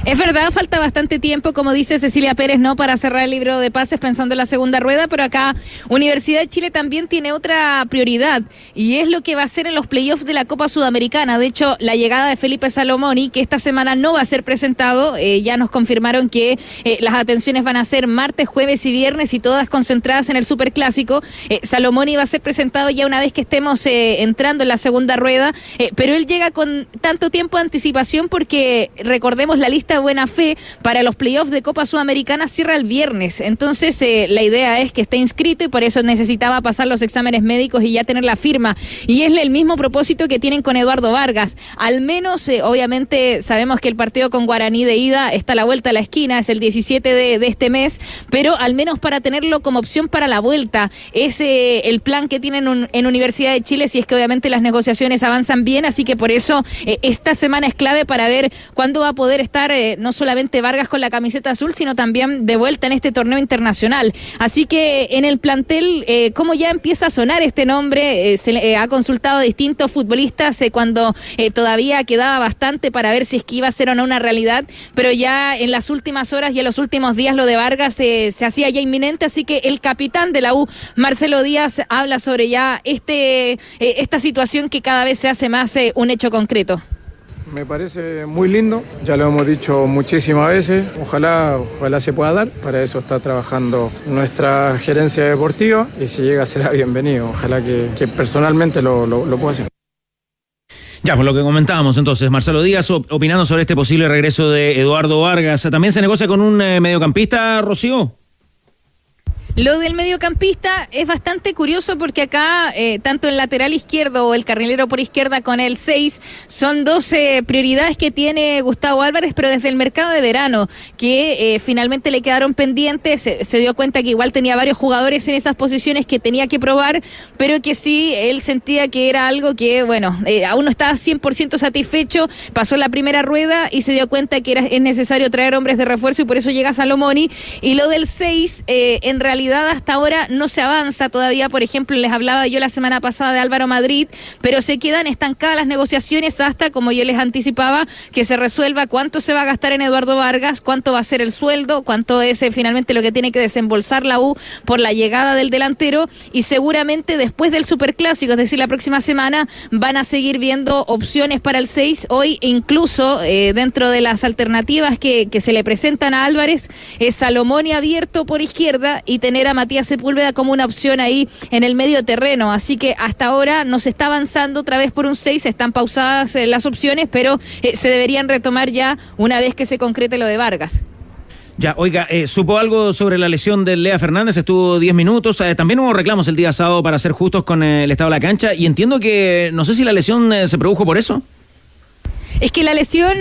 Es verdad, falta bastante tiempo, como dice Cecilia Pérez, ¿no? Para cerrar el libro de pases pensando en la segunda rueda, pero acá Universidad de Chile también tiene otra prioridad, y es lo que va a hacer en los playoffs de la Copa Sudamericana. De hecho, la llegada de Felipe Salomoni, que esta semana no va a ser presentado, ya nos confirmaron que las atenciones van a ser martes, jueves y viernes, y todas concentradas en el Superclásico. Salomoni va a ser presentado ya una vez que estemos entrando en la segunda rueda, pero él llega con tanto tiempo de anticipación porque, recordemos, la lista de buena fe para los playoffs de Copa Sudamericana cierra el viernes. Entonces la idea es que esté inscrito, y por eso necesitaba pasar los exámenes médicos y ya tener la firma, y es el mismo propósito que tienen con Eduardo Vargas. Al menos obviamente sabemos que el partido con Guaraní de ida está a la vuelta a la esquina, es el 17 de este mes, pero al menos para tenerlo como opción para la vuelta es el plan que tienen en Universidad de Chile, si es que obviamente las negociaciones avanzan bien, así que por eso esta semana es clave para ver cuándo va a poder estar no solamente Vargas con la camiseta azul, sino también de vuelta en este torneo internacional. Así que en el plantel, ¿cómo ya empieza a sonar este nombre? Se ha consultado a distintos futbolistas cuando todavía quedaba bastante para ver si es que iba a ser o no una realidad, pero ya en las últimas horas y en los últimos días lo de Vargas se hacía ya inminente, así que el capitán de la U, Marcelo Díaz, habla sobre ya esta situación que cada vez se hace más un hecho concreto. Me parece muy lindo, ya lo hemos dicho muchísimas veces, ojalá se pueda dar, para eso está trabajando nuestra gerencia deportiva, y si llega será bienvenido, ojalá que personalmente lo pueda hacer. Ya, por lo que comentábamos entonces, Marcelo Díaz opinando sobre este posible regreso de Eduardo Vargas. ¿También se negocia con un mediocampista, Rocío? Lo del mediocampista es bastante curioso porque acá, tanto el lateral izquierdo o el carrilero por izquierda con el 6, son 12 prioridades que tiene Gustavo Álvarez, pero desde el mercado de verano, que finalmente le quedaron pendientes, se dio cuenta que igual tenía varios jugadores en esas posiciones que tenía que probar, pero que sí, él sentía que era algo que, bueno, aún no estaba 100% satisfecho, pasó la primera rueda y se dio cuenta que es necesario traer hombres de refuerzo, y por eso llega Salomoni. Y lo del 6, en realidad, realidad hasta ahora no se avanza todavía. Por ejemplo, les hablaba yo la semana pasada de Álvaro Madrid, pero se quedan estancadas las negociaciones hasta, como yo les anticipaba, que se resuelva cuánto se va a gastar en Eduardo Vargas, cuánto va a ser el sueldo, cuánto es finalmente lo que tiene que desembolsar la U por la llegada del delantero, y seguramente después del Superclásico, es decir, la próxima semana, van a seguir viendo opciones para el 6. Hoy incluso dentro de las alternativas que se le presentan a Álvarez es Salomón abierto por izquierda y tener a Matías Sepúlveda como una opción ahí en el medio terreno, así que hasta ahora no se está avanzando otra vez por un 6, están pausadas las opciones, pero se deberían retomar ya una vez que se concrete lo de Vargas. Ya, oiga, ¿supo algo sobre la lesión de Lea Fernández? Estuvo 10 minutos. También hubo reclamos el día sábado, para ser justos, con el estado de la cancha. Y entiendo que, no sé si la lesión se produjo por eso. Es que la lesión,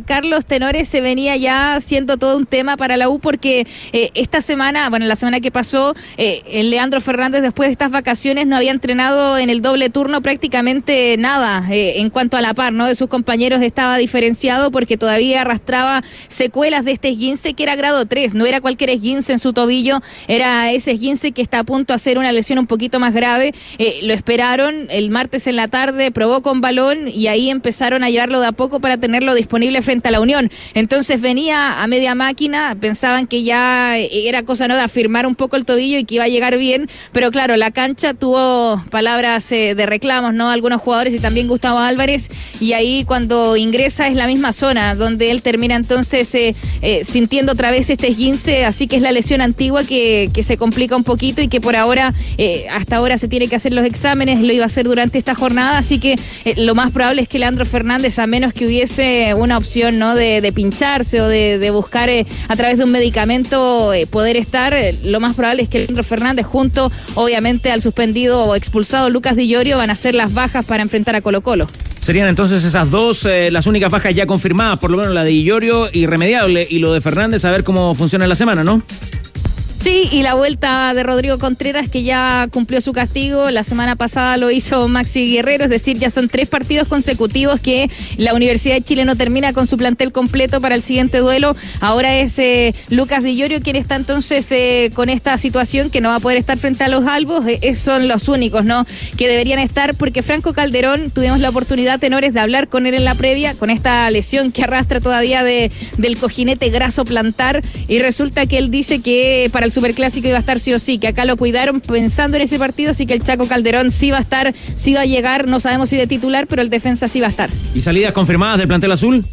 Carlos Tenores, se venía ya siendo todo un tema para la U porque esta semana, bueno, la semana que pasó, el Leandro Fernández, después de estas vacaciones, no había entrenado en el doble turno prácticamente nada en cuanto a la par, ¿no? De sus compañeros estaba diferenciado porque todavía arrastraba secuelas de este esguince que era grado 3, no era cualquier esguince en su tobillo, era ese esguince que está a punto de hacer una lesión un poquito más grave. Lo esperaron el martes en la tarde, probó con balón y ahí empezaron a llevarlo de a poco para tenerlo disponible frente a la Unión. Entonces venía a media máquina, pensaban que ya era cosa, ¿no?, de afirmar un poco el tobillo y que iba a llegar bien, pero claro, la cancha tuvo palabras de reclamos, ¿no?, algunos jugadores y también Gustavo Álvarez, y ahí cuando ingresa es la misma zona donde él termina entonces sintiendo otra vez este esguince, así que es la lesión antigua que se complica un poquito y que por ahora, hasta ahora se tiene que hacer los exámenes, lo iba a hacer durante esta jornada, así que lo más probable es que Leandro Fernández, a menos que hubiese una opción, ¿no?, de pincharse o de buscar a través de un medicamento poder estar, lo más probable es que Leandro Fernández, junto obviamente al suspendido o expulsado Lucas Di Llorio, van a ser las bajas para enfrentar a Colo-Colo. Serían entonces esas dos las únicas bajas ya confirmadas, por lo menos la de Di Llorio irremediable, y lo de Fernández a ver cómo funciona en la semana, ¿no? Sí, y la vuelta de Rodrigo Contreras, que ya cumplió su castigo. La semana pasada lo hizo Maxi Guerrero, es decir, ya son 3 partidos consecutivos que la Universidad de Chile no termina con su plantel completo para el siguiente duelo. Ahora es Lucas Di Llorio quien está entonces con esta situación, que no va a poder estar frente a los albos. Son los únicos, ¿no?, que deberían estar, porque Franco Calderón, tuvimos la oportunidad, Tenores, de hablar con él en la previa, con esta lesión que arrastra todavía del cojinete graso plantar, y resulta que él dice que para el Superclásico iba a estar sí o sí, que acá lo cuidaron pensando en ese partido, así que el Chaco Calderón sí va a estar, sí va a llegar, no sabemos si de titular, pero el defensa sí va a estar. ¿Y salidas confirmadas del plantel azul?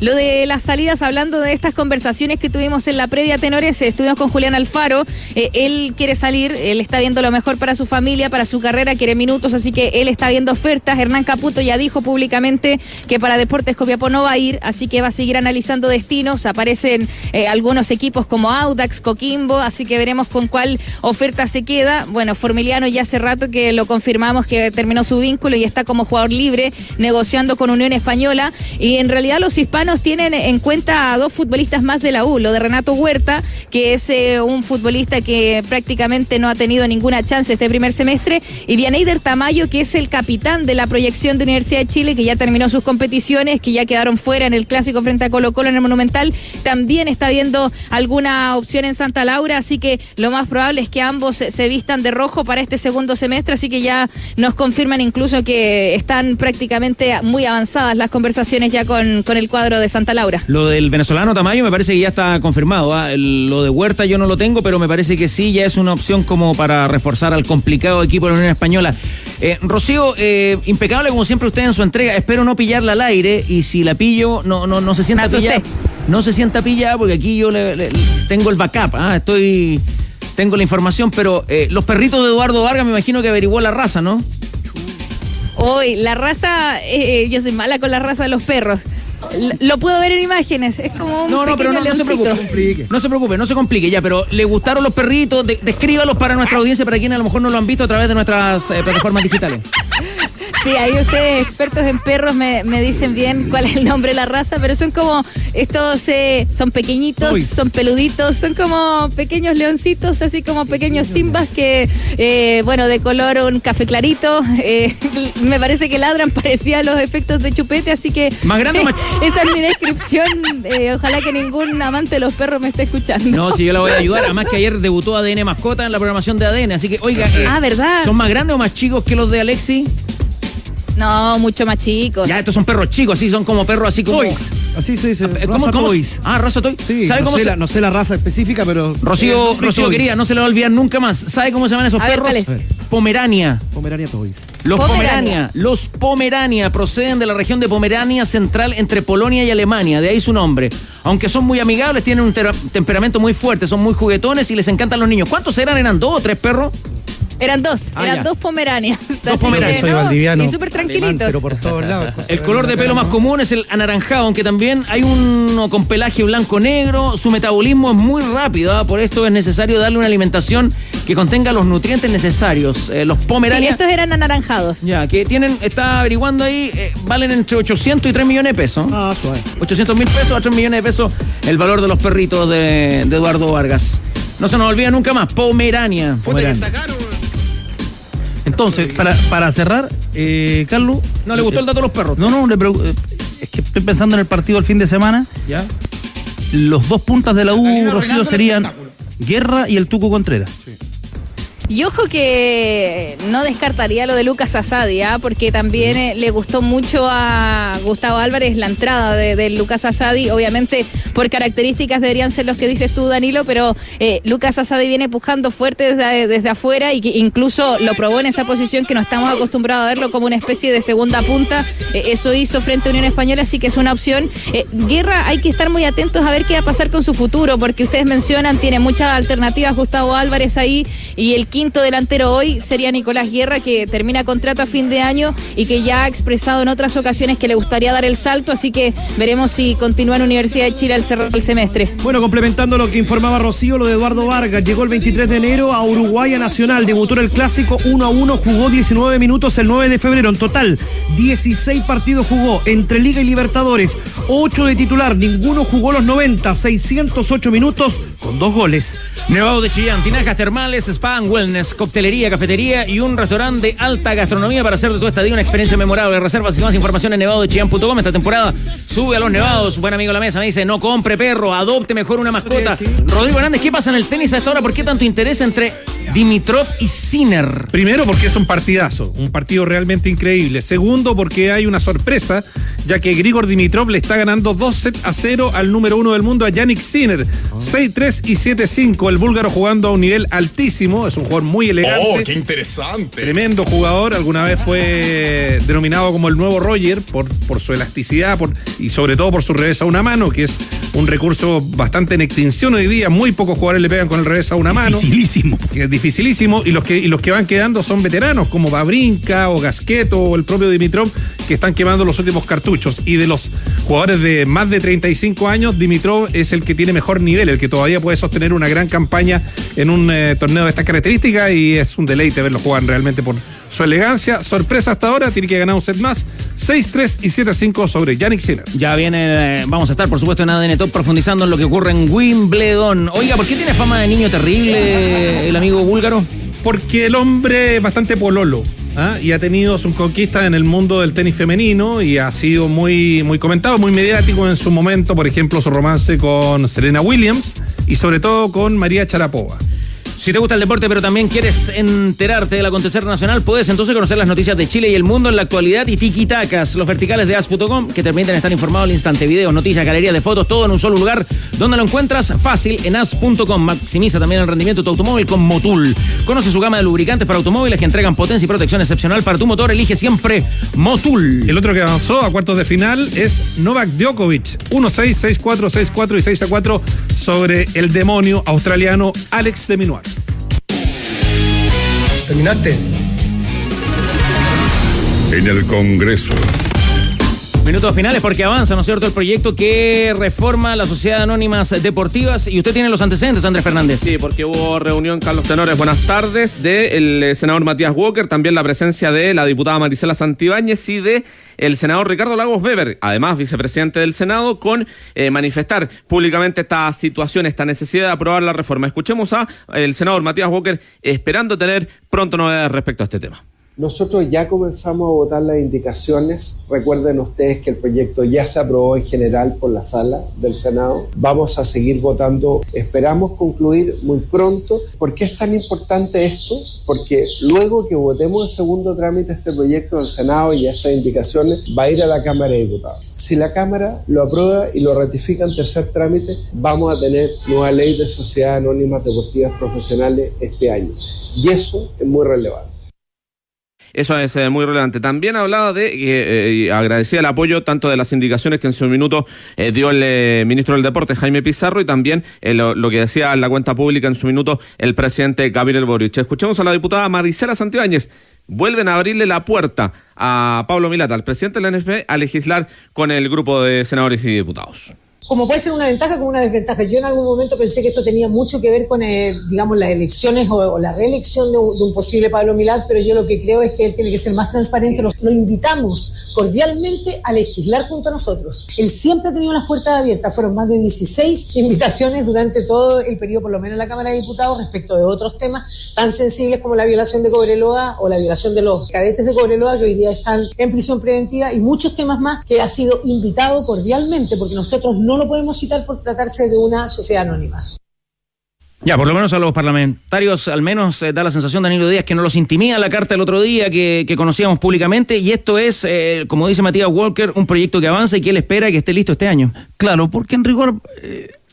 Lo de las salidas, hablando de estas conversaciones que tuvimos en la previa, Tenores, estuvimos con Julián Alfaro, él quiere salir, él está viendo lo mejor para su familia, para su carrera, quiere minutos, así que él está viendo ofertas. Hernán Caputo ya dijo públicamente que para Deportes Copiapó no va a ir, así que va a seguir analizando destinos. Aparecen algunos equipos como Audax, Coquimbo, así que veremos con cuál oferta se queda. Bueno, Formiliano ya hace rato que lo confirmamos que terminó su vínculo y está como jugador libre negociando con Unión Española, y en realidad los hispanos tienen en cuenta a 2 futbolistas más de la U, lo de Renato Huerta, que es un futbolista que prácticamente no ha tenido ninguna chance este primer semestre, y Vianeyder Tamayo, que es el capitán de la proyección de Universidad de Chile, que ya terminó sus competiciones, que ya quedaron fuera en el clásico frente a Colo-Colo en el Monumental, también está viendo alguna opción en Santa Laura, así que lo más probable es que ambos se vistan de rojo para este segundo semestre, así que ya nos confirman incluso que están prácticamente muy avanzadas las conversaciones ya con el cuadro de Santa Laura. Lo del venezolano Tamayo me parece que ya está confirmado, ¿eh? Lo de Huerta yo no lo tengo, pero me parece que sí, ya es una opción como para reforzar al complicado equipo de la Unión Española. Rocío, impecable como siempre usted en su entrega, espero no pillarla al aire, y si la pillo no se sienta pillada. No se sienta pillada, porque aquí yo le tengo el backup, tengo la información, pero los perritos de Eduardo Vargas me imagino que averiguó la raza, ¿no? Hoy, la raza, yo soy mala con la raza de los perros. Lo puedo ver en imágenes, es como un pequeño leoncito. No se complique ya, pero ¿le gustaron los perritos? Descríbalos para nuestra audiencia, para quienes a lo mejor no lo han visto a través de nuestras plataformas digitales. Sí, ahí ustedes, expertos en perros, me dicen bien cuál es el nombre de la raza, pero son como estos, son pequeñitos, Toys. son peluditos, son como pequeños leoncitos, así como pequeños simbas que, bueno, de color un café clarito, me parece que ladran parecía a los efectos de Chupete, así que ¿Más grande o más? esa es mi descripción, ojalá que ningún amante de los perros me esté escuchando. No, si yo la voy a ayudar. Además que ayer debutó ADN Mascota en la programación de ADN. Así que, oiga, ¿verdad? ¿son más grandes o más chicos que los de Alexi? No, mucho más chicos. Ya, estos son perros chicos, así son como perros así como... Toys. Así se dice. ¿Cómo? Toys. Ah, raza Toys. Sí, ¿Sabe cómo no sé la raza específica, pero... Rocío querida, no se le va a olvidar nunca más. ¿Sabe cómo se llaman esos perros? ¿cuál es? Pomerania. Pomerania Toys. Los Pomerania proceden de la región de Pomerania Central entre Polonia y Alemania, de ahí su nombre. Aunque son muy amigables, tienen un temperamento muy fuerte, son muy juguetones y les encantan los niños. ¿Cuántos eran? ¿Eran 2 o 3 perros? Eran dos Pomeranias. Dos Pomeranias. Soy valdiviano. Y súper tranquilitos. Pero por todos lados. El color de pelo más común es el anaranjado, aunque también hay uno con pelaje blanco-negro. Su metabolismo es muy rápido, por esto es necesario darle una alimentación que contenga los nutrientes necesarios. Los Sí, Pomeranias, estos eran anaranjados. ya, que tienen, está averiguando ahí, valen entre 800 y 3 millones de pesos. Ah, suave. 800.000 pesos a 3 millones de pesos el valor de los perritos de Eduardo Vargas. No se nos olvida nunca más, Pomerania. Entonces, para cerrar, Carlos... ¿No le gustó el dato de los perros? No, es que estoy pensando en el partido del fin de semana. ¿Ya? Los dos puntas de la U, Rocío, serían Guerra y el Tucu Contreras. Sí. Y ojo que no descartaría lo de Lucas Asadi, porque también le gustó mucho a Gustavo Álvarez la entrada de Lucas Asadi. Obviamente por características deberían ser los que dices tú, Danilo, pero Lucas Asadi viene pujando fuerte desde afuera y que incluso lo probó en esa posición que no estamos acostumbrados a verlo como una especie de segunda punta. Eso hizo frente a Unión Española, así que es una opción. Guerra, hay que estar muy atentos a ver qué va a pasar con su futuro, porque ustedes mencionan, tiene muchas alternativas Gustavo Álvarez ahí, y el quinto delantero hoy sería Nicolás Guerra, que termina contrato a fin de año y que ya ha expresado en otras ocasiones que le gustaría dar el salto, así que veremos si continúa en Universidad de Chile al cerrar el semestre. Bueno, complementando lo que informaba Rocío, lo de Eduardo Vargas, llegó el 23 de enero a Uruguay a Nacional, debutó en el Clásico 1-1, jugó 19 minutos el 9 de febrero, en total 16 partidos jugó entre Liga y Libertadores, 8 de titular, ninguno jugó los 90, 608 minutos con 2 goles. Nevado de Chillán, tinajas termales, spa and wellness, coctelería, cafetería y un restaurante de alta gastronomía para hacer de tu estadía una experiencia memorable. Reservas y más información en nevadodechillán.com. Esta temporada sube a los nevados. Buen amigo de la mesa me dice, no compre perro, adopte mejor una mascota. Sí. Rodrigo Hernández, ¿qué pasa en el tenis a esta hora? ¿Por qué tanto interés entre Dimitrov y Sinner? Primero, porque es un partidazo, un partido realmente increíble. Segundo, porque hay una sorpresa, ya que Grigor Dimitrov le está ganando 2-0 al número 1 del mundo, a Yannick Sinner. 6-3 y 7-5. El búlgaro jugando a un nivel altísimo. Es un jugador muy elegante. ¡Oh, qué interesante! Tremendo jugador. Alguna vez fue denominado como el nuevo Roger por su elasticidad y sobre todo por su revés a una mano, que es un recurso bastante en extinción hoy día. Muy pocos jugadores le pegan con el revés a una mano. Dificilísimo. Que es dificilísimo. Y los que van quedando son veteranos, como Babrinka o Gasquet o el propio Dimitrov, que están quemando los últimos cartuchos. Y de los jugadores de más de 35 años, Dimitrov es el que tiene mejor nivel, el que todavía puede sostener una gran campaña en un torneo de estas características, y es un deleite verlo jugar realmente por su elegancia. Sorpresa hasta ahora, tiene que ganar un set más. 6-3 y 7-5 sobre Yannick Sinner. Ya viene, vamos a estar por supuesto en ADN Top profundizando en lo que ocurre en Wimbledon. Oiga, ¿por qué tiene fama de niño terrible el amigo búlgaro? Porque el hombre es bastante pololo, y ha tenido sus conquistas en el mundo del tenis femenino y ha sido muy, muy comentado, muy mediático en su momento. Por ejemplo, su romance con Serena Williams y sobre todo con María Sharapova. Si te gusta el deporte pero también quieres enterarte del acontecer nacional, puedes entonces conocer las noticias de Chile y el mundo en la actualidad y tiki-tacas, los verticales de as.com, que te permiten estar informado al instante. Videos, noticias, galerías de fotos, todo en un solo lugar. ¿Dónde lo encuentras? Fácil, en as.com. Maximiza también el rendimiento de tu automóvil con Motul. Conoce su gama de lubricantes para automóviles que entregan potencia y protección excepcional para tu motor. Elige siempre Motul. El otro que avanzó a cuartos de final es Novak Djokovic. 1-6, 6-4, 6-4 y 6-4 sobre el demonio australiano Alex de Minaur. ¿Terminaste? En el Congreso. Minutos finales porque avanza, ¿no es cierto?, el proyecto que reforma la Sociedad de Anónimas Deportivas. Y usted tiene los antecedentes, Andrés Fernández. Sí, porque hubo reunión, Carlos Tenores, buenas tardes, del senador Matías Walker, también la presencia de la diputada Marisela Santibáñez y de el senador Ricardo Lagos Weber, además vicepresidente del Senado, con manifestar públicamente esta situación, esta necesidad de aprobar la reforma. Escuchemos a el senador Matías Walker esperando tener pronto novedades respecto a este tema. Nosotros ya comenzamos a votar las indicaciones. Recuerden ustedes que el proyecto ya se aprobó en general por la sala del Senado. Vamos a seguir votando. Esperamos concluir muy pronto. ¿Por qué es tan importante esto? Porque luego que votemos en segundo trámite este proyecto del Senado y estas indicaciones, va a ir a la Cámara de Diputados. Si la Cámara lo aprueba y lo ratifica en tercer trámite, vamos a tener nueva ley de sociedades anónimas deportivas profesionales este año. Y eso es muy relevante. Eso es muy relevante. También hablaba de que agradecía el apoyo tanto de las indicaciones que en su minuto dio el ministro del Deporte, Jaime Pizarro, y también lo que decía en la cuenta pública en su minuto el presidente Gabriel Boric. Escuchemos a la diputada Marisela Santibáñez. Vuelven a abrirle la puerta a Pablo Milata, al presidente de la NFP, a legislar con el grupo de senadores y diputados. Como puede ser una ventaja como una desventaja. Yo en algún momento pensé que esto tenía mucho que ver con, digamos, las elecciones o la reelección de un posible Pablo Milad, pero yo lo que creo es que él tiene que ser más transparente. Lo invitamos cordialmente a legislar junto a nosotros. Él siempre ha tenido las puertas abiertas. Fueron más de 16 invitaciones durante todo el periodo, por lo menos en la Cámara de Diputados, respecto de otros temas tan sensibles como la violación de Cobreloa o la violación de los cadetes de Cobreloa que hoy día están en prisión preventiva, y muchos temas más que ha sido invitado cordialmente, porque nosotros no lo podemos citar por tratarse de una sociedad anónima. Ya, por lo menos a los parlamentarios, al menos da la sensación, Danilo Díaz, que no los intimida la carta el otro día que conocíamos públicamente, y esto es, como dice Matías Walker, un proyecto que avanza y que él espera que esté listo este año. Claro, porque en rigor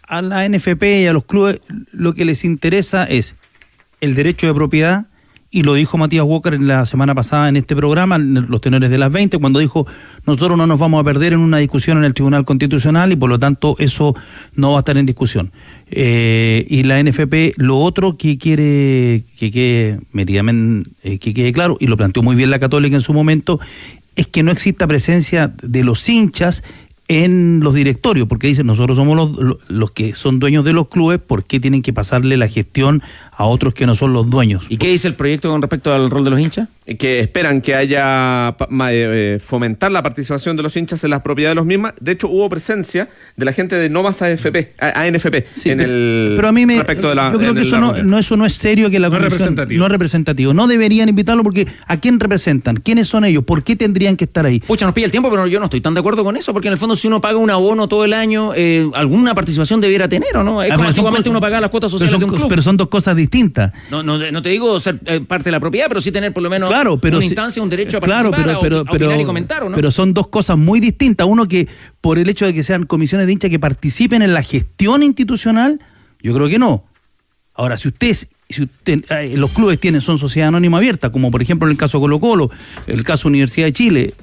a la NFP y a los clubes lo que les interesa es el derecho de propiedad, y lo dijo Matías Walker en la semana pasada en este programa, en los tenores de las 20, cuando dijo: nosotros no nos vamos a perder en una discusión en el Tribunal Constitucional y por lo tanto eso no va a estar en discusión. Y la NFP, lo otro que quiere que quede claro, y lo planteó muy bien la Católica en su momento, es que no exista presencia de los hinchas en los directorios, porque dicen: nosotros somos los que son dueños de los clubes, ¿por qué tienen que pasarle la gestión a otros que no son los dueños? ¿Y qué dice el proyecto con respecto al rol de los hinchas? Que esperan que haya fomentar la participación de los hinchas en las propiedades de los mismas. De hecho, hubo presencia de la gente de No Más ANFP sí, en el pero a mí respecto de la. Yo creo que eso no es serio, que la comisión no es representativo. No deberían invitarlo, porque ¿a quién representan? ¿Quiénes son ellos? ¿Por qué tendrían que estar ahí? Pucha, nos pilla el tiempo, pero yo no estoy tan de acuerdo con eso, porque en el fondo, si uno paga un abono todo el año, alguna participación debiera tener, ¿o no? Es como antiguamente uno pagaba las cuotas sociales de un club. Pero son dos cosas distintas. No te digo ser parte de la propiedad, pero sí tener por lo menos una instancia, un derecho a participar, a opinar y comentar, ¿o no? Pero son dos cosas muy distintas. Uno, que por el hecho de que sean comisiones de hinchas que participen en la gestión institucional, yo creo que no. Ahora, si los clubes son sociedad anónima abierta, como por ejemplo en el caso de Colo-Colo, el caso Universidad de Chile,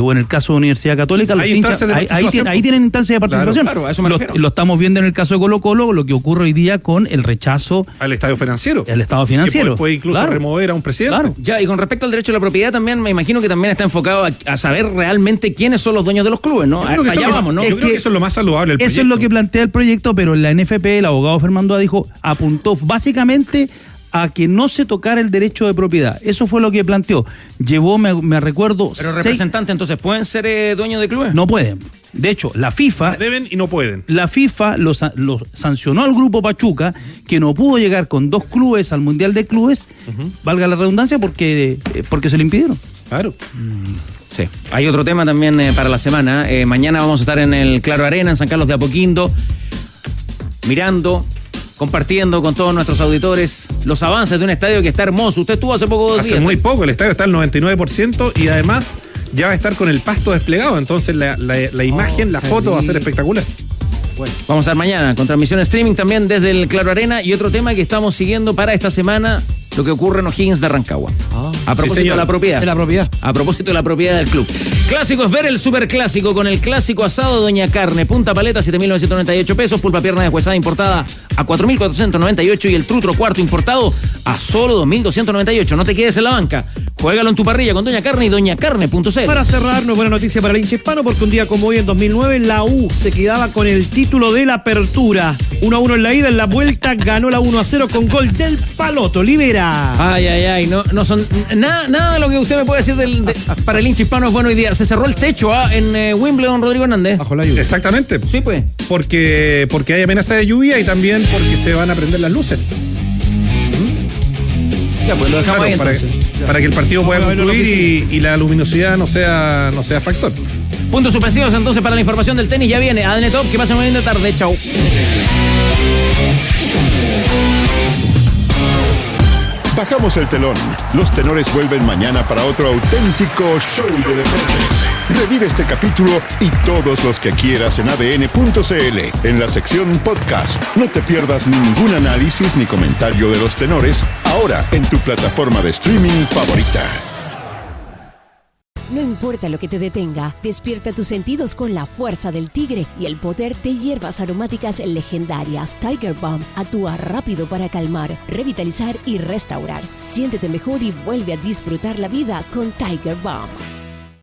o en el caso de Universidad Católica, los hinchas, ahí tienen instancias de participación. Claro, a eso me refiero. Lo estamos viendo en el caso de Colo-Colo, lo que ocurre hoy día con el rechazo al Estado financiero. Que puede incluso remover a un presidente. Claro. Ya, y con respecto al derecho a la propiedad, también me imagino que también está enfocado a saber realmente quiénes son los dueños de los clubes, ¿no? Allá vamos, ¿no? Yo creo que eso es lo más saludable del proyecto. Eso es lo que plantea el proyecto, pero en la NFP, el abogado Fernando apuntó básicamente a que no se tocara el derecho de propiedad. Eso fue lo que planteó. Llevó, me recuerdo... Pero representantes, entonces, ¿pueden ser dueños de clubes? No pueden. De hecho, la FIFA... Deben y no pueden. La FIFA lo sancionó al Grupo Pachuca, que no pudo llegar con 2 clubes al Mundial de Clubes, valga la redundancia, porque se le impidieron. Claro. Sí. Hay otro tema también para la semana. Mañana vamos a estar en el Claro Arena, en San Carlos de Apoquindo, compartiendo con todos nuestros auditores los avances de un estadio que está hermoso. Usted estuvo hace poco días. Hace muy poco, el estadio está al 99% y además ya va a estar con el pasto desplegado, entonces la imagen, la foto va a ser espectacular. Bueno, vamos a estar mañana con transmisión streaming también desde el Claro Arena, y otro tema que estamos siguiendo para esta semana, lo que ocurre en O'Higgins de Rancagua. A propósito de la propiedad. A propósito de la propiedad del club. Clásico es ver el superclásico con el clásico asado Doña Carne. Punta paleta, 7.998 pesos. Pulpa pierna deshuesada importada a 4.498 y el trutro cuarto importado a solo 2.298. No te quedes en la banca. Juégalo en tu parrilla con Doña Carne y doñacarne.cl. Para cerrar, no es buena noticia para el hincha hispano porque un día como hoy, en 2009, la U se quedaba con el título de la Apertura. 1-1 en la ida, en la vuelta ganó la 1-0 con gol del Paloto Olivera. Ay, no son nada de lo que usted me puede decir para el hincha hispano es bueno hoy día. Se cerró el techo en Wimbledon, Rodrigo Hernández. Bajo la lluvia. Exactamente. Sí, pues. Porque hay amenaza de lluvia y también porque se van a prender las luces. Ya, pues lo dejamos ahí entonces. Para que el partido pueda concluir y la luminosidad no sea factor. Puntos suspensivos entonces para la información del tenis. Ya viene ADN Top. Que pasen una linda tarde. Chau. Bajamos el telón. Los tenores vuelven mañana para otro auténtico show de deportes. Revive este capítulo y todos los que quieras en adn.cl, en la sección podcast. No te pierdas ningún análisis ni comentario de los tenores, ahora en tu plataforma de streaming favorita. No importa lo que te detenga, despierta tus sentidos con la fuerza del tigre y el poder de hierbas aromáticas legendarias. Tiger Balm actúa rápido para calmar, revitalizar y restaurar. Siéntete mejor y vuelve a disfrutar la vida con Tiger Balm.